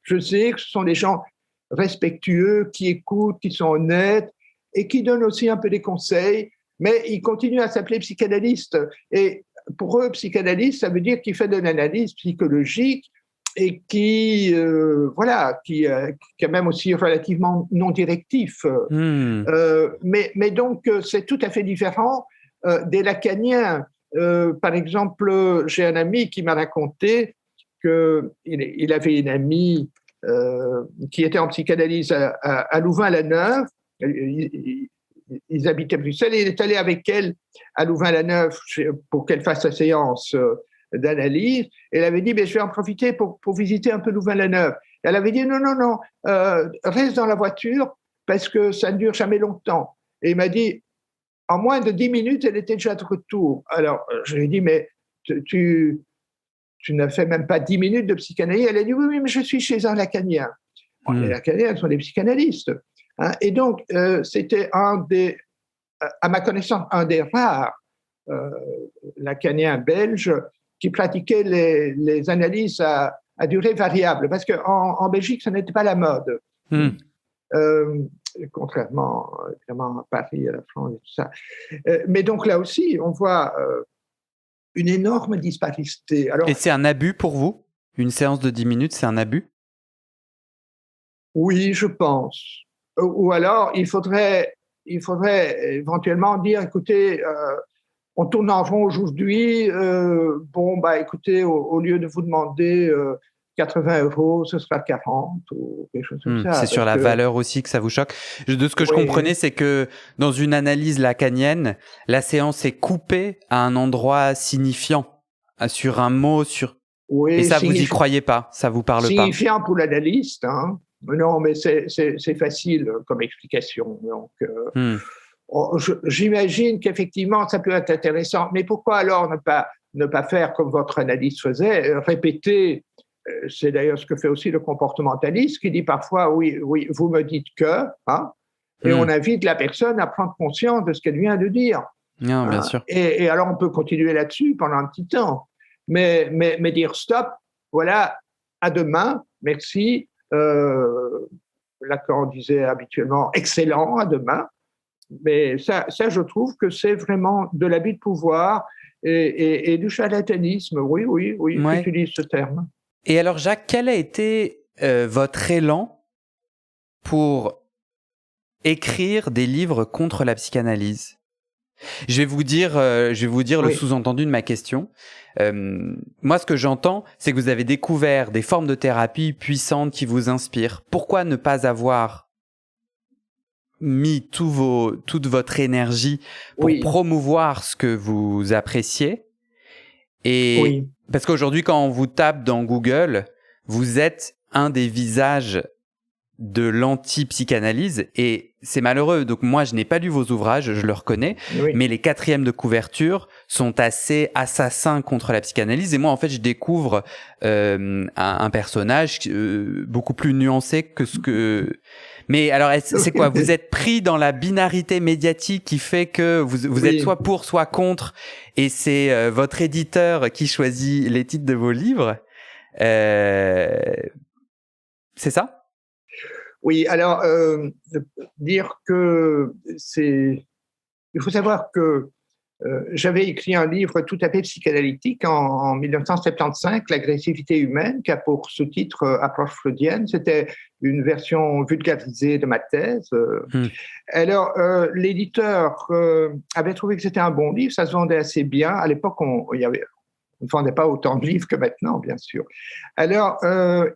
je sais que ce sont des gens respectueux, qui écoutent, qui sont honnêtes et qui donnent aussi un peu des conseils, mais ils continuent à s'appeler psychanalystes. Et pour eux, psychanalyste, ça veut dire qu'il fait de l'analyse psychologique et qui est même aussi relativement non directif. Mais donc, c'est tout à fait différent des lacaniens. Par exemple, j'ai un ami qui m'a raconté qu'il avait une amie qui était en psychanalyse à Louvain-la-Neuve. Ils habitaient Bruxelles et il est allé avec elle à Louvain-la-Neuve pour qu'elle fasse sa séance d'analyse. Elle avait dit, je vais en profiter pour visiter un peu Louvain-la-Neuve. Elle avait dit, non, reste dans la voiture parce que ça ne dure jamais longtemps. Et il m'a dit, en moins de 10 minutes, elle était déjà de retour. Alors, je lui ai dit, mais tu n'as fait même pas 10 minutes de psychanalyse. Elle a dit, oui, mais je suis chez un lacanien. Les lacaniens sont des psychanalystes. Hein. Et donc, c'était à ma connaissance, un des rares lacaniens belges qui pratiquaient les analyses à durée variable. Parce qu'en Belgique, ce n'était pas la mode. Contrairement évidemment à Paris, à la France et tout ça. Mais donc là aussi, on voit une énorme disparité. Et c'est un abus pour vous ? Une séance de 10 minutes, c'est un abus ? Oui, je pense. Ou alors, il faudrait éventuellement dire, écoutez, on tourne en rond aujourd'hui, écoutez, au lieu de vous demander 80 €, ce sera 40 ou quelque chose comme ça. C'est sur la valeur aussi que ça vous choque. De ce que je comprenais, c'est que dans une analyse lacanienne, la séance est coupée à un endroit signifiant, sur un mot, et ça, vous y croyez pas, ça vous parle pas. Signifiant pour l'analyste, hein. Non, mais c'est facile comme explication. Donc, j'imagine qu'effectivement, ça peut être intéressant. Mais pourquoi alors ne pas faire comme votre analyste faisait, répéter. C'est d'ailleurs ce que fait aussi le comportementaliste, qui dit parfois, oui, vous me dites que, hein, et on invite la personne à prendre conscience de ce qu'elle vient de dire. Non, bien sûr. Et alors, on peut continuer là-dessus pendant un petit temps. Mais dire stop, voilà, à demain, merci. Lacan disait habituellement excellent, à demain. Mais ça, je trouve que c'est vraiment de l'abus de pouvoir et du charlatanisme. Oui, j'utilise ce terme. Et alors, Jacques, quel a été votre élan pour écrire des livres contre la psychanalyse ? Je vais vous dire le sous-entendu de ma question. Moi, ce que j'entends, c'est que vous avez découvert des formes de thérapie puissantes qui vous inspirent. Pourquoi ne pas avoir mis toute votre énergie pour promouvoir ce que vous appréciez ? Et parce qu'aujourd'hui, quand on vous tape dans Google, vous êtes un des visages de l'anti-psychanalyse et c'est malheureux. Donc moi, je n'ai pas lu vos ouvrages, je le reconnais, mais les 4e de couverture sont assez assassins contre la psychanalyse. Et moi, en fait, je découvre un personnage beaucoup plus nuancé que ce que... Mais alors, c'est quoi ? Vous êtes pris dans la binarité médiatique qui fait que vous êtes soit pour, soit contre, et c'est votre éditeur qui choisit les titres de vos livres. C'est ça ? Oui, alors, dire que c'est... Il faut savoir que j'avais écrit un livre tout à fait psychanalytique en 1975, L'agressivité humaine, qui a pour sous-titre Approche freudienne. C'était une version vulgarisée de ma thèse. Alors, l'éditeur avait trouvé que c'était un bon livre, ça se vendait assez bien. À l'époque, il y avait on ne vendait pas autant de livres que maintenant, bien sûr. Alors,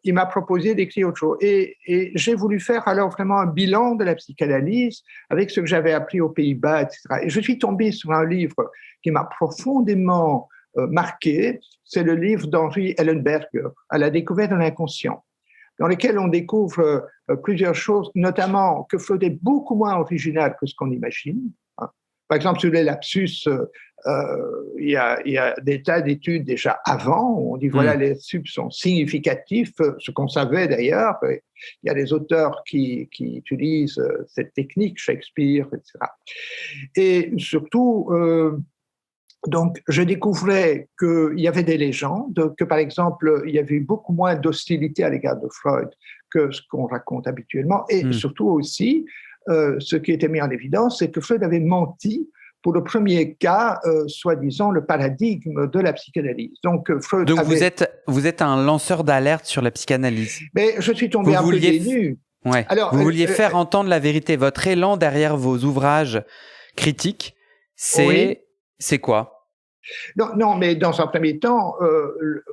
il m'a proposé d'écrire autre chose. Et j'ai voulu faire alors vraiment un bilan de la psychanalyse avec ce que j'avais appris aux Pays-Bas, etc. Et je suis tombé sur un livre qui m'a profondément marqué. C'est le livre d'Henri Ellenberger, À la découverte de l'inconscient, dans lequel on découvre plusieurs choses, notamment que Freud est beaucoup moins original que ce qu'on imagine. Par exemple, sur les lapsus, il y a des tas d'études déjà avant où on dit voilà, les lapsus sont significatifs, ce qu'on savait d'ailleurs. Il y a des auteurs qui utilisent cette technique, Shakespeare, etc. Et surtout, donc, je découvrais qu'il y avait des légendes, que par exemple, il y avait eu beaucoup moins d'hostilité à l'égard de Freud que ce qu'on raconte habituellement. Et surtout aussi, ce qui était mis en évidence, c'est que Freud avait menti pour le premier cas, soi-disant le paradigme de la psychanalyse. Donc, vous êtes un lanceur d'alerte sur la psychanalyse. Mais je suis tombé un peu dénu. Ouais. Alors, vous vouliez faire entendre la vérité. Votre élan derrière vos ouvrages critiques, c'est quoi? Non, mais dans un premier temps,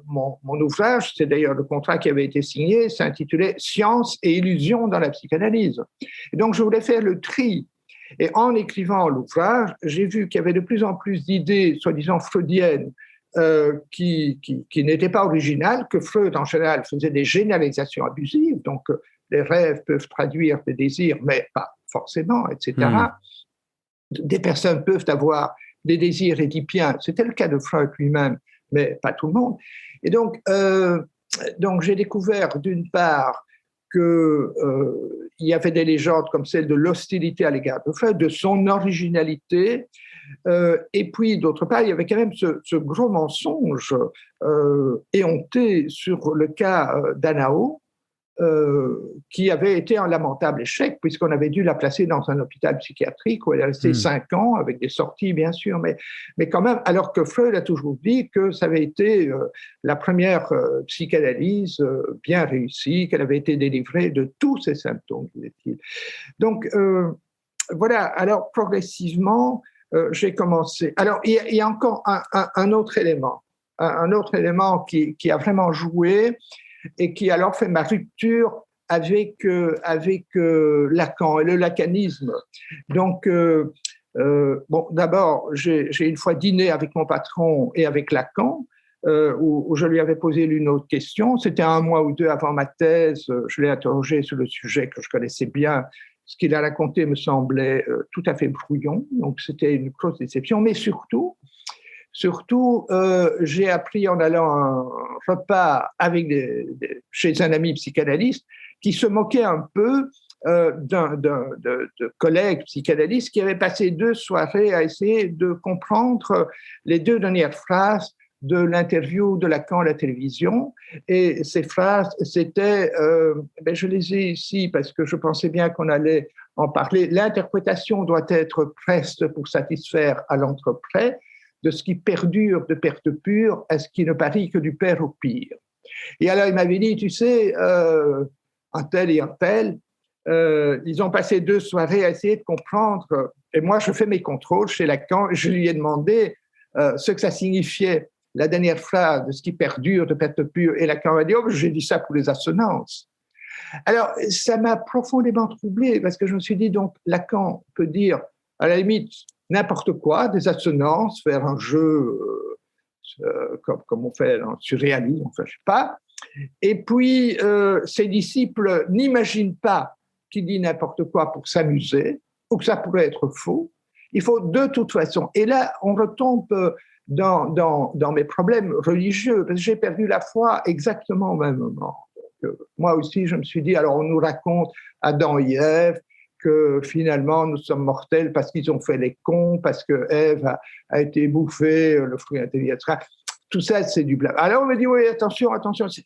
mon ouvrage, c'est d'ailleurs le contrat qui avait été signé, s'intitulait « Science et illusion dans la psychanalyse ». Et donc, je voulais faire le tri. Et en écrivant l'ouvrage, j'ai vu qu'il y avait de plus en plus d'idées, soi-disant freudiennes, qui n'étaient pas originales, que Freud, en général, faisait des généralisations abusives. Donc, les rêves peuvent traduire des désirs, mais pas forcément, etc. Des personnes peuvent avoir des désirs édipiens. C'était le cas de Freud lui-même, mais pas tout le monde. Et donc j'ai découvert d'une part qu'il y avait des légendes comme celle de l'hostilité à l'égard de Freud, de son originalité, et puis d'autre part, il y avait quand même ce gros mensonge éhonté sur le cas d'Anao, qui avait été un lamentable échec, puisqu'on avait dû la placer dans un hôpital psychiatrique où elle est restée 5 ans, avec des sorties, bien sûr, mais quand même, alors que Freud a toujours dit que ça avait été la première psychanalyse bien réussie, qu'elle avait été délivrée de tous ses symptômes, disait-il. Donc, voilà, alors progressivement, j'ai commencé. Alors, il y a encore un autre élément, qui a vraiment joué, et qui alors fait ma rupture avec Lacan et le lacanisme. Donc, d'abord, j'ai une fois dîné avec mon patron et avec Lacan, où je lui avais posé une autre question. C'était 1 mois ou 2 avant ma thèse. Je l'ai interrogé sur le sujet que je connaissais bien. Ce qu'il a raconté me semblait tout à fait brouillon. Donc, c'était une grosse déception. Mais surtout, j'ai appris en allant à un repas chez un ami psychanalyste qui se moquait un peu de collègues psychanalystes qui avaient passé 2 soirées à essayer de comprendre les 2 dernières phrases de l'interview de Lacan à la télévision. Et ces phrases, c'était, je les ai ici parce que je pensais bien qu'on allait en parler. L'interprétation doit être preste pour satisfaire à l'entrepret, de ce qui perdure de perte pure à ce qui ne parie que du père au pire. Et alors, il m'avait dit, tu sais, un tel et un tel, ils ont passé 2 soirées à essayer de comprendre. Et moi, je fais mes contrôles chez Lacan. Je lui ai demandé ce que ça signifiait, la dernière phrase de ce qui perdure de perte pure. Et Lacan m'a dit, oh, j'ai dit ça pour les assonances. Alors, ça m'a profondément troublé parce que je me suis dit, donc, Lacan peut dire, à la limite, n'importe quoi, des assonances, faire un jeu comme on fait en surréalisme, enfin, je ne sais pas. Et puis, ses disciples n'imaginent pas qu'il dit n'importe quoi pour s'amuser, ou que ça pourrait être faux. Il faut de toute façon. Et là, on retombe dans mes problèmes religieux, parce que j'ai perdu la foi exactement au même moment. Donc, moi aussi, je me suis dit, alors on nous raconte Adam et Ève, que finalement nous sommes mortels parce qu'ils ont fait les cons, parce que Ève a été bouffée, le fruit interdit, etc. Tout ça, c'est du blabla. Alors on me dit, oui, attention,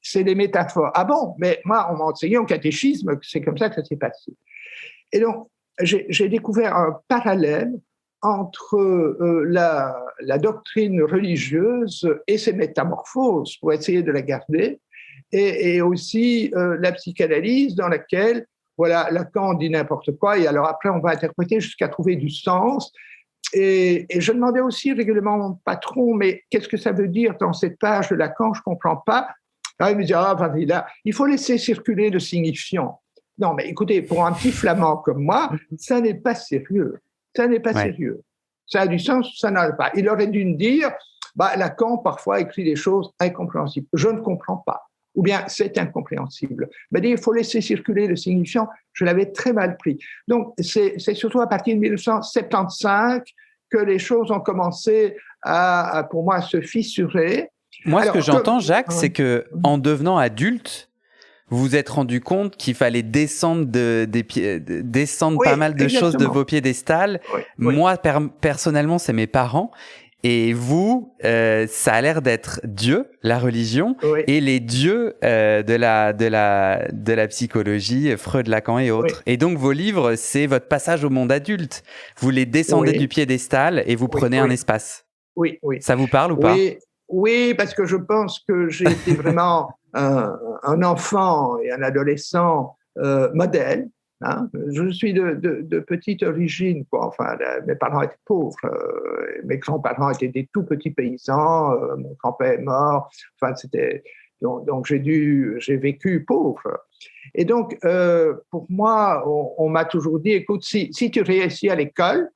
c'est des métaphores. Ah bon, mais moi, on m'a enseigné au catéchisme que c'est comme ça que ça s'est passé. Et donc, j'ai découvert un parallèle entre la doctrine religieuse et ses métamorphoses, pour essayer de la garder, et aussi la psychanalyse dans laquelle voilà, Lacan dit n'importe quoi, et alors après, on va interpréter jusqu'à trouver du sens. Et je demandais aussi régulièrement à mon patron, mais qu'est-ce que ça veut dire dans cette page de Lacan? Je ne comprends pas. Alors, il me dit, là, il faut laisser circuler le signifiant. Non, mais écoutez, pour un petit flamand comme moi, ça n'est pas sérieux. Ça n'est pas sérieux. Ça a du sens, ça n'a pas. Il aurait dû me dire, Lacan, parfois, écrit des choses incompréhensibles. Je ne comprends pas. Ou bien, c'est incompréhensible. Mais il faut laisser circuler le signifiant. Je l'avais très mal pris. Donc, c'est surtout à partir de 1975 que les choses ont commencé pour moi, à se fissurer. Moi, ce que j'entends, Jacques, c'est que en devenant adulte, vous vous êtes rendu compte qu'il fallait descendre pas mal de choses de vos piédestals. Moi, personnellement, c'est mes parents. Et vous, ça a l'air d'être Dieu, la religion, et les dieux de la psychologie, Freud, Lacan et autres. Et donc, vos livres, c'est votre passage au monde adulte. Vous les descendez du piédestal et vous prenez un espace. Oui. Ça vous parle ou pas? Oui, parce que je pense que j'ai été vraiment un enfant et un adolescent modèle. Hein. Je suis de petite origine, quoi. Enfin, mes parents étaient pauvres, mes grands-parents étaient des tout petits paysans, mon grand-père est mort. Enfin, donc j'ai vécu pauvre. Et donc, pour moi, on m'a toujours dit, écoute, si tu réussis à l'école,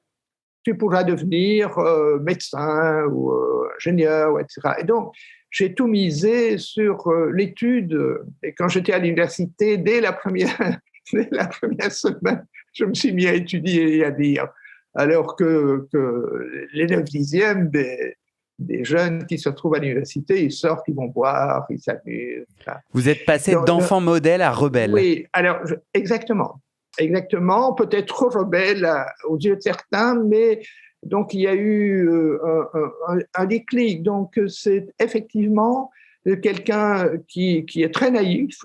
tu pourras devenir médecin ou ingénieur, etc. Et donc, j'ai tout misé sur l'étude. Et quand j'étais à l'université, dès la première semaine, je me suis mis à étudier et à lire. Alors que les 9/10 des jeunes qui se retrouvent à l'université, ils sortent, ils vont boire, ils s'amusent. Vous êtes passé d'enfant modèle à rebelle. Oui, alors exactement. Exactement, peut-être trop rebelle aux yeux de certains, mais donc il y a eu un déclic. Donc c'est effectivement quelqu'un qui est très naïf,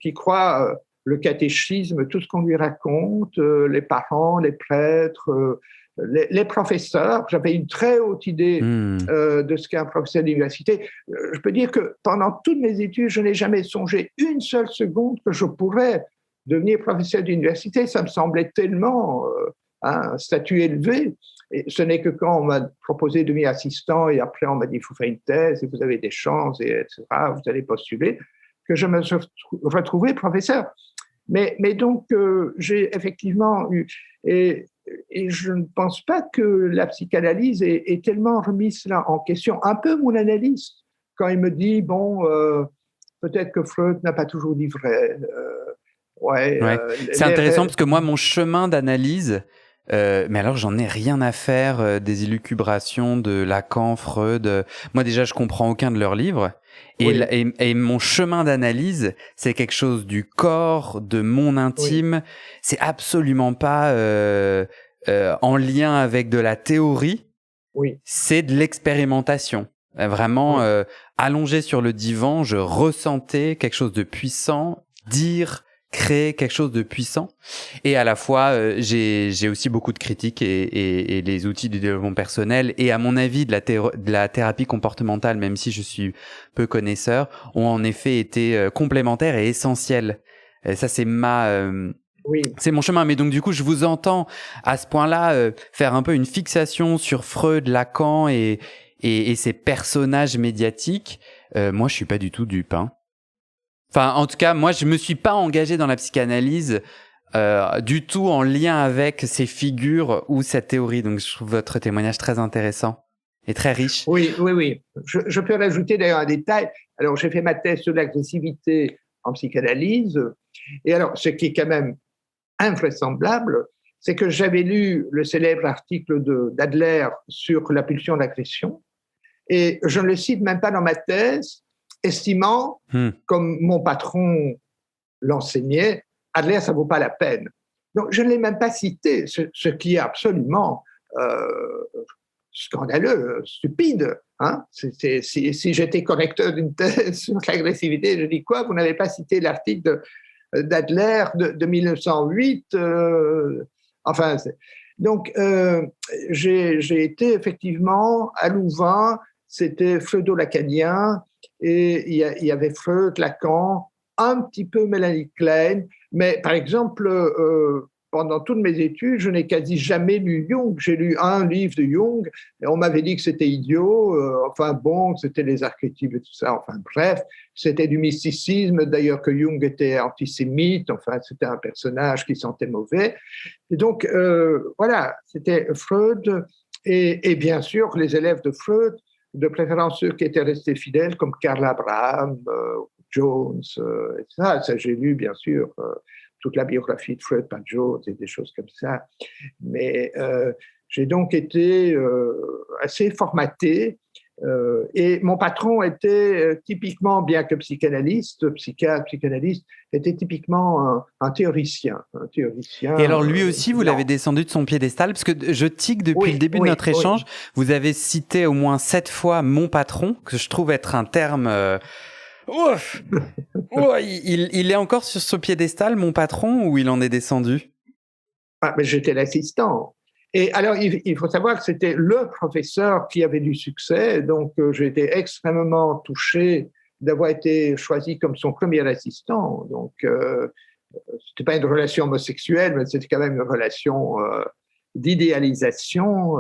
qui croit le catéchisme, tout ce qu'on lui raconte, les parents, les prêtres, les professeurs. J'avais une très haute idée de ce qu'est un professeur d'université. Je peux dire que pendant toutes mes études, je n'ai jamais songé une seule seconde que je pourrais devenir professeur d'université. Ça me semblait tellement un statut élevé. Et ce n'est que quand on m'a proposé de devenir assistant et après on m'a dit il faut faire une thèse et vous avez des chances, et etc., vous allez postuler, que je me suis retrouvé professeur. Mais donc, j'ai effectivement eu... Et je ne pense pas que la psychanalyse ait tellement remis cela en question. Un peu mon analyste, quand il me dit, peut-être que Freud n'a pas toujours dit vrai. C'est intéressant parce que moi, mon chemin d'analyse, mais alors j'en ai rien à faire des élucubrations de Lacan, Freud. Moi déjà, je comprends aucun de leurs livres. Et mon chemin d'analyse, c'est quelque chose du corps, de mon intime. C'est absolument pas en lien avec de la théorie. C'est de l'expérimentation. Vraiment allongé sur le divan, je ressentais quelque chose de puissant, créer quelque chose de puissant. Et à la fois, j'ai aussi beaucoup de critiques et les outils du développement personnel et à mon avis de la thérapie comportementale, même si je suis peu connaisseur, ont en effet été complémentaires et essentiels. Et ça, c'est c'est mon chemin. Mais donc, du coup, je vous entends à ce point-là faire un peu une fixation sur Freud, Lacan et ces personnages médiatiques. Moi, je suis pas du tout dupe, hein. Enfin, en tout cas, moi, je me suis pas engagé dans la psychanalyse du tout en lien avec ces figures ou cette théorie. Donc, je trouve votre témoignage très intéressant et très riche. Oui. Je peux rajouter d'ailleurs un détail. Alors, j'ai fait ma thèse sur l'agressivité en psychanalyse. Et alors, ce qui est quand même invraisemblable, c'est que j'avais lu le célèbre article d'Adler sur la pulsion d'agression. Et je ne le cite même pas dans ma thèse, estimant, comme mon patron l'enseignait, Adler, ça ne vaut pas la peine. Donc, je ne l'ai même pas cité, ce qui est absolument scandaleux, stupide. Hein. Si j'étais correcteur d'une thèse sur l'agressivité, je dis quoi? Vous n'avez pas cité l'article d'Adler de 1908 donc, j'ai été effectivement à Louvain, c'était freudo-lacanien, et il y avait Freud, Lacan, un petit peu Mélanie Klein, mais par exemple, pendant toutes mes études, je n'ai quasi jamais lu Jung. J'ai lu un livre de Jung et on m'avait dit que c'était idiot. C'était les archétypes et tout ça. Enfin, bref, c'était du mysticisme. D'ailleurs, que Jung était antisémite. Enfin, c'était un personnage qui sentait mauvais. Et donc, voilà, c'était Freud et bien sûr les élèves de Freud, de préférence ceux qui étaient restés fidèles, comme Karl Abraham, Jones, etc. Ça, j'ai lu, bien sûr, toute la biographie de Freud par Jones et des choses comme ça. Mais j'ai donc été assez formaté. Et mon patron était typiquement, bien que psychanalyste, psychanalyste, était typiquement un théoricien. Et alors lui aussi, vous l'avez descendu de son piédestal, parce que je tique depuis le début de notre échange, vous avez cité au moins 7 fois mon patron, que je trouve être un terme... il est encore sur ce piédestal, mon patron, ou il en est descendu? Mais j'étais l'assistant. Et alors, il faut savoir que c'était le professeur qui avait du succès, donc j'ai été extrêmement touché d'avoir été choisi comme son premier assistant. Donc, c'était pas une relation homosexuelle, mais c'était quand même une relation d'idéalisation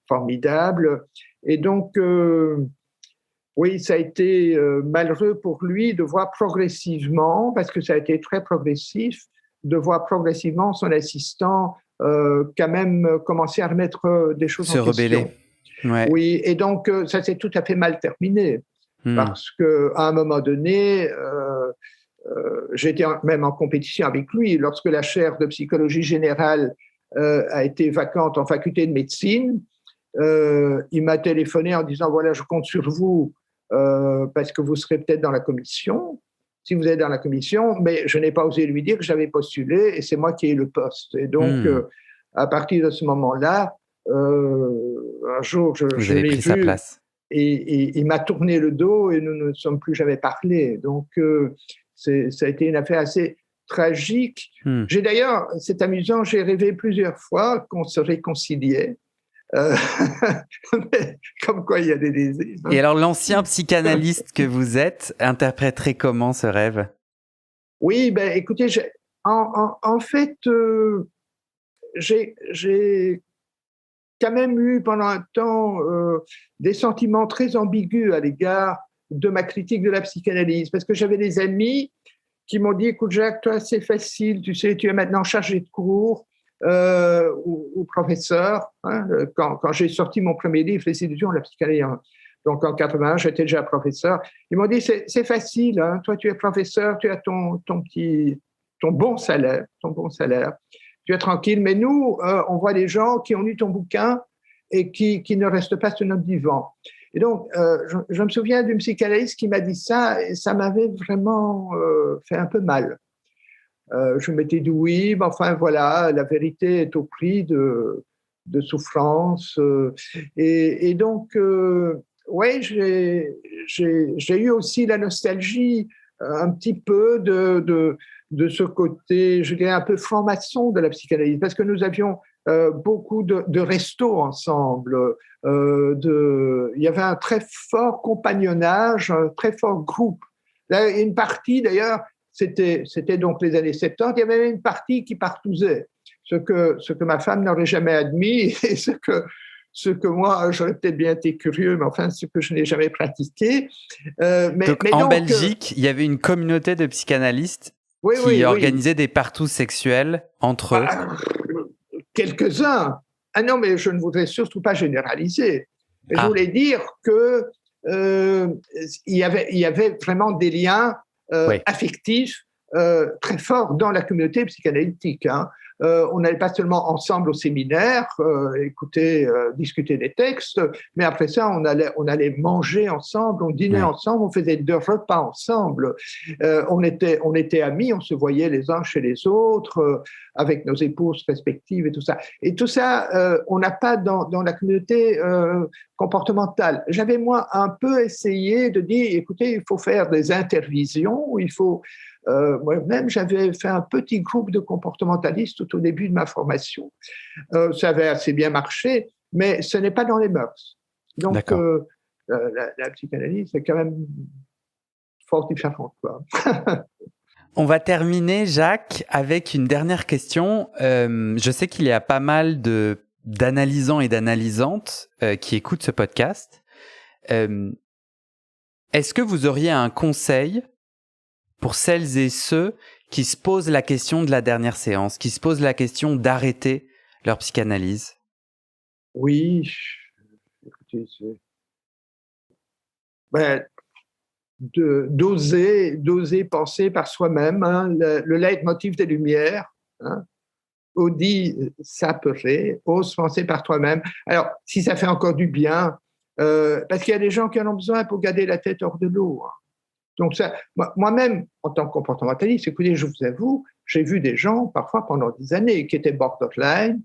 formidable. Et donc, oui, ça a été malheureux pour lui de voir progressivement, parce que ça a été très progressif, de voir progressivement son assistant quand même commencer à remettre des choses en question. Se rebeller. Ouais. Oui, et donc ça s'est tout à fait mal terminé, parce qu'à un moment donné, j'étais même en compétition avec lui. Lorsque la chaire de psychologie générale a été vacante en faculté de médecine, il m'a téléphoné en disant « Voilà, je compte sur vous parce que vous serez peut-être dans la commission. » Si vous êtes dans la commission, mais je n'ai pas osé lui dire que j'avais postulé et c'est moi qui ai le poste. Et donc, à partir de ce moment-là, un jour, je l'ai pris vu sa place. Et il m'a tourné le dos et nous ne nous sommes plus jamais parlé. Donc, ça a été une affaire assez tragique. J'ai d'ailleurs, c'est amusant, j'ai rêvé plusieurs fois qu'on se réconciliait. Comme quoi il y a des désirs. Et alors l'ancien psychanalyste que vous êtes interpréterait comment ce rêve? Oui, ben écoutez, en fait, j'ai quand même eu pendant un temps des sentiments très ambigus à l'égard de ma critique de la psychanalyse, parce que j'avais des amis qui m'ont dit « Écoute Jacques, toi c'est facile, tu sais, tu es maintenant chargé de cours, ou professeur. Hein, quand j'ai sorti mon premier livre, Les illusions de la psychanalyse, donc en 81, j'étais déjà professeur. Ils m'ont dit c'est facile, hein, toi tu es professeur, tu as ton bon salaire, tu es tranquille. Mais nous, on voit des gens qui ont lu ton bouquin et qui ne restent pas sur notre divan. Et donc, je me souviens d'une psychanalyste qui m'a dit ça et ça m'avait vraiment fait un peu mal. Je m'étais dit oui, mais enfin voilà, la vérité est au prix de souffrance. Et donc, ouais, j'ai eu aussi la nostalgie un petit peu de ce côté, je dirais, un peu franc-maçon de la psychanalyse, parce que nous avions beaucoup de restos ensemble. Il y avait un très fort compagnonnage, un très fort groupe. Une partie, d'ailleurs, c'était donc les années 70, il y avait même une partie qui partousait, ce que ma femme n'aurait jamais admis et ce que moi, j'aurais peut-être bien été curieux, mais enfin, ce que je n'ai jamais pratiqué. Donc, en Belgique, il y avait une communauté de psychanalystes qui organisaient des partous sexuels entre eux. Quelques-uns. Ah non, mais je ne voudrais surtout pas généraliser. Je voulais dire que il y avait vraiment des liens affectifs très forts dans la communauté psychanalytique. Hein. On n'allait pas seulement ensemble au séminaire, discuter des textes, mais après ça, on allait manger ensemble, on dînait ensemble, on faisait 2 repas ensemble. On était amis, on se voyait les uns chez les autres, avec nos épouses respectives et tout ça. Et tout ça, on n'a pas dans la communauté comportementale. J'avais, moi, un peu essayé de dire, écoutez, il faut faire des intervisions, il faut... moi-même, j'avais fait un petit groupe de comportementalistes tout au début de ma formation. Ça avait assez bien marché, mais ce n'est pas dans les mœurs. Donc, la psychanalyse, c'est quand même fort différent, quoi. On va terminer, Jacques, avec une dernière question. Je sais qu'il y a pas mal d'analysants et d'analysantes qui écoutent ce podcast. Est-ce que vous auriez un conseil pour celles et ceux qui se posent la question de la dernière séance, qui se posent la question d'arrêter leur psychanalyse? Oui, écoutez, d'oser penser par soi-même, hein, le leitmotiv des Lumières, hein, Audi sapere, ose penser par toi-même. Alors, si ça fait encore du bien, parce qu'il y a des gens qui en ont besoin pour garder la tête hors de l'eau. Hein. Donc, ça, moi-même, en tant que comportementaliste, écoutez, je vous avoue, j'ai vu des gens, parfois pendant des années, qui étaient borderline,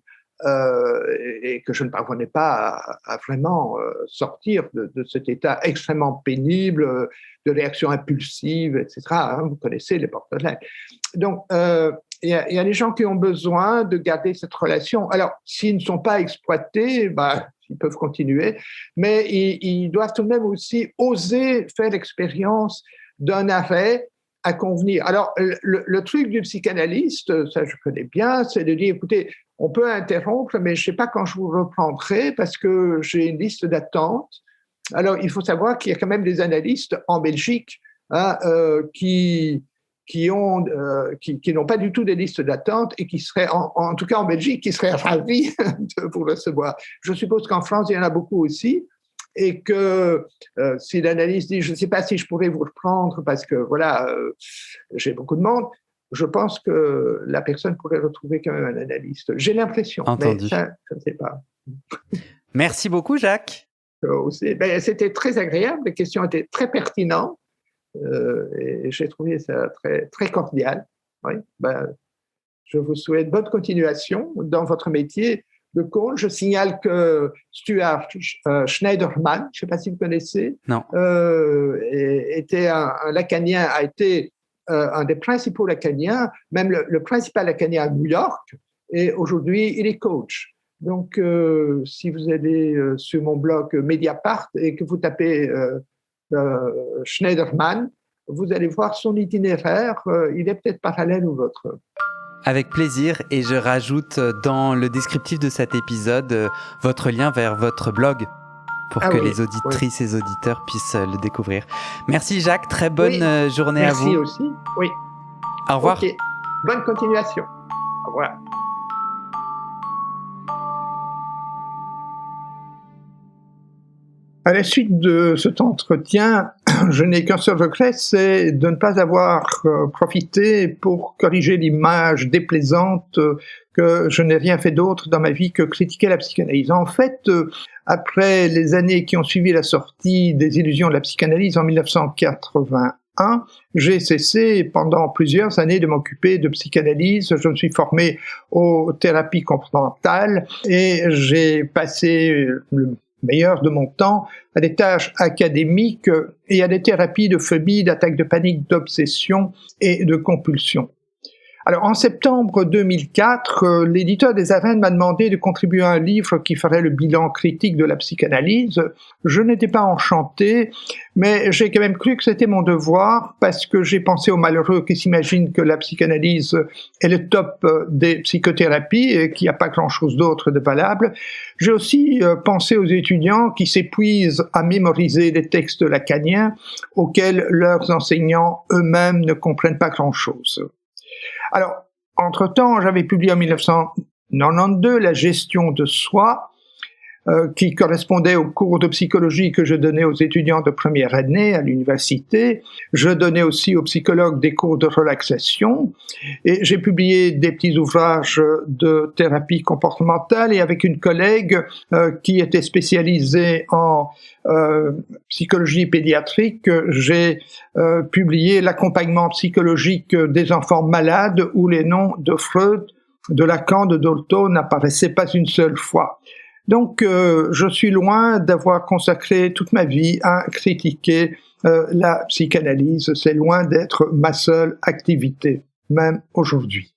et que je ne parvenais pas à vraiment sortir de cet état extrêmement pénible, de réaction impulsive, etc. Hein, vous connaissez les borderline. Donc, il y a des gens qui ont besoin de garder cette relation. Alors, s'ils ne sont pas exploités, ils peuvent continuer, mais ils doivent tout de même aussi oser faire l'expérience d'un arrêt à convenir. Alors, le truc du psychanalyste, ça je connais bien, c'est de dire, écoutez, on peut interrompre, mais je ne sais pas quand je vous reprendrai parce que j'ai une liste d'attente. Alors, il faut savoir qu'il y a quand même des analystes en Belgique hein, qui n'ont pas du tout des listes d'attente et qui seraient, en tout cas en Belgique, qui seraient ravis de vous recevoir. Je suppose qu'en France, il y en a beaucoup aussi. Et que si l'analyste dit « je ne sais pas si je pourrais vous reprendre parce que voilà, j'ai beaucoup de monde », je pense que la personne pourrait retrouver quand même un analyste. J'ai l'impression, Entendu. Mais ça, je ne sais pas. Merci beaucoup, Jacques. C'était très agréable, les questions étaient très pertinentes et j'ai trouvé ça très, très cordial. Oui, je vous souhaite bonne continuation dans votre métier de coach. Je signale que Stuart Schneiderman, je ne sais pas si vous connaissez, était un lacanien, a été un des principaux lacaniens, même le principal lacanien à New York, et aujourd'hui, il est coach. Donc, si vous allez sur mon blog Mediapart et que vous tapez Schneiderman, vous allez voir son itinéraire. Il est peut-être parallèle au vôtre. Avec plaisir, et je rajoute dans le descriptif de cet épisode votre lien vers votre blog pour que les auditrices et auditeurs puissent le découvrir. Merci Jacques, très bonne journée à vous. Merci aussi, oui. Au revoir. Okay. Bonne continuation. Au revoir. À la suite de cet entretien, je n'ai qu'un seul regret, c'est de ne pas avoir profité pour corriger l'image déplaisante que je n'ai rien fait d'autre dans ma vie que critiquer la psychanalyse. En fait, après les années qui ont suivi la sortie des Illusions de la psychanalyse en 1981, j'ai cessé pendant plusieurs années de m'occuper de psychanalyse. Je me suis formé aux thérapies comportementales et j'ai passé le meilleur de mon temps à des tâches académiques et à des thérapies de phobie, d'attaques de panique, d'obsession et de compulsion. Alors, en septembre 2004, l'éditeur des Arènes m'a demandé de contribuer à un livre qui ferait le bilan critique de la psychanalyse. Je n'étais pas enchanté, mais j'ai quand même cru que c'était mon devoir parce que j'ai pensé aux malheureux qui s'imaginent que la psychanalyse est le top des psychothérapies et qu'il n'y a pas grand-chose d'autre de valable. J'ai aussi pensé aux étudiants qui s'épuisent à mémoriser des textes lacaniens auxquels leurs enseignants eux-mêmes ne comprennent pas grand-chose. Alors, entre-temps, j'avais publié en 1992 La gestion de soi, qui correspondait au cours de psychologie que je donnais aux étudiants de première année à l'université. Je donnais aussi aux psychologues des cours de relaxation et j'ai publié des petits ouvrages de thérapie comportementale et avec une collègue qui était spécialisée en psychologie pédiatrique, j'ai publié L'accompagnement psychologique des enfants malades où les noms de Freud, de Lacan, de Dolto n'apparaissaient pas une seule fois. Donc, je suis loin d'avoir consacré toute ma vie à critiquer la psychanalyse. C'est loin d'être ma seule activité, même aujourd'hui.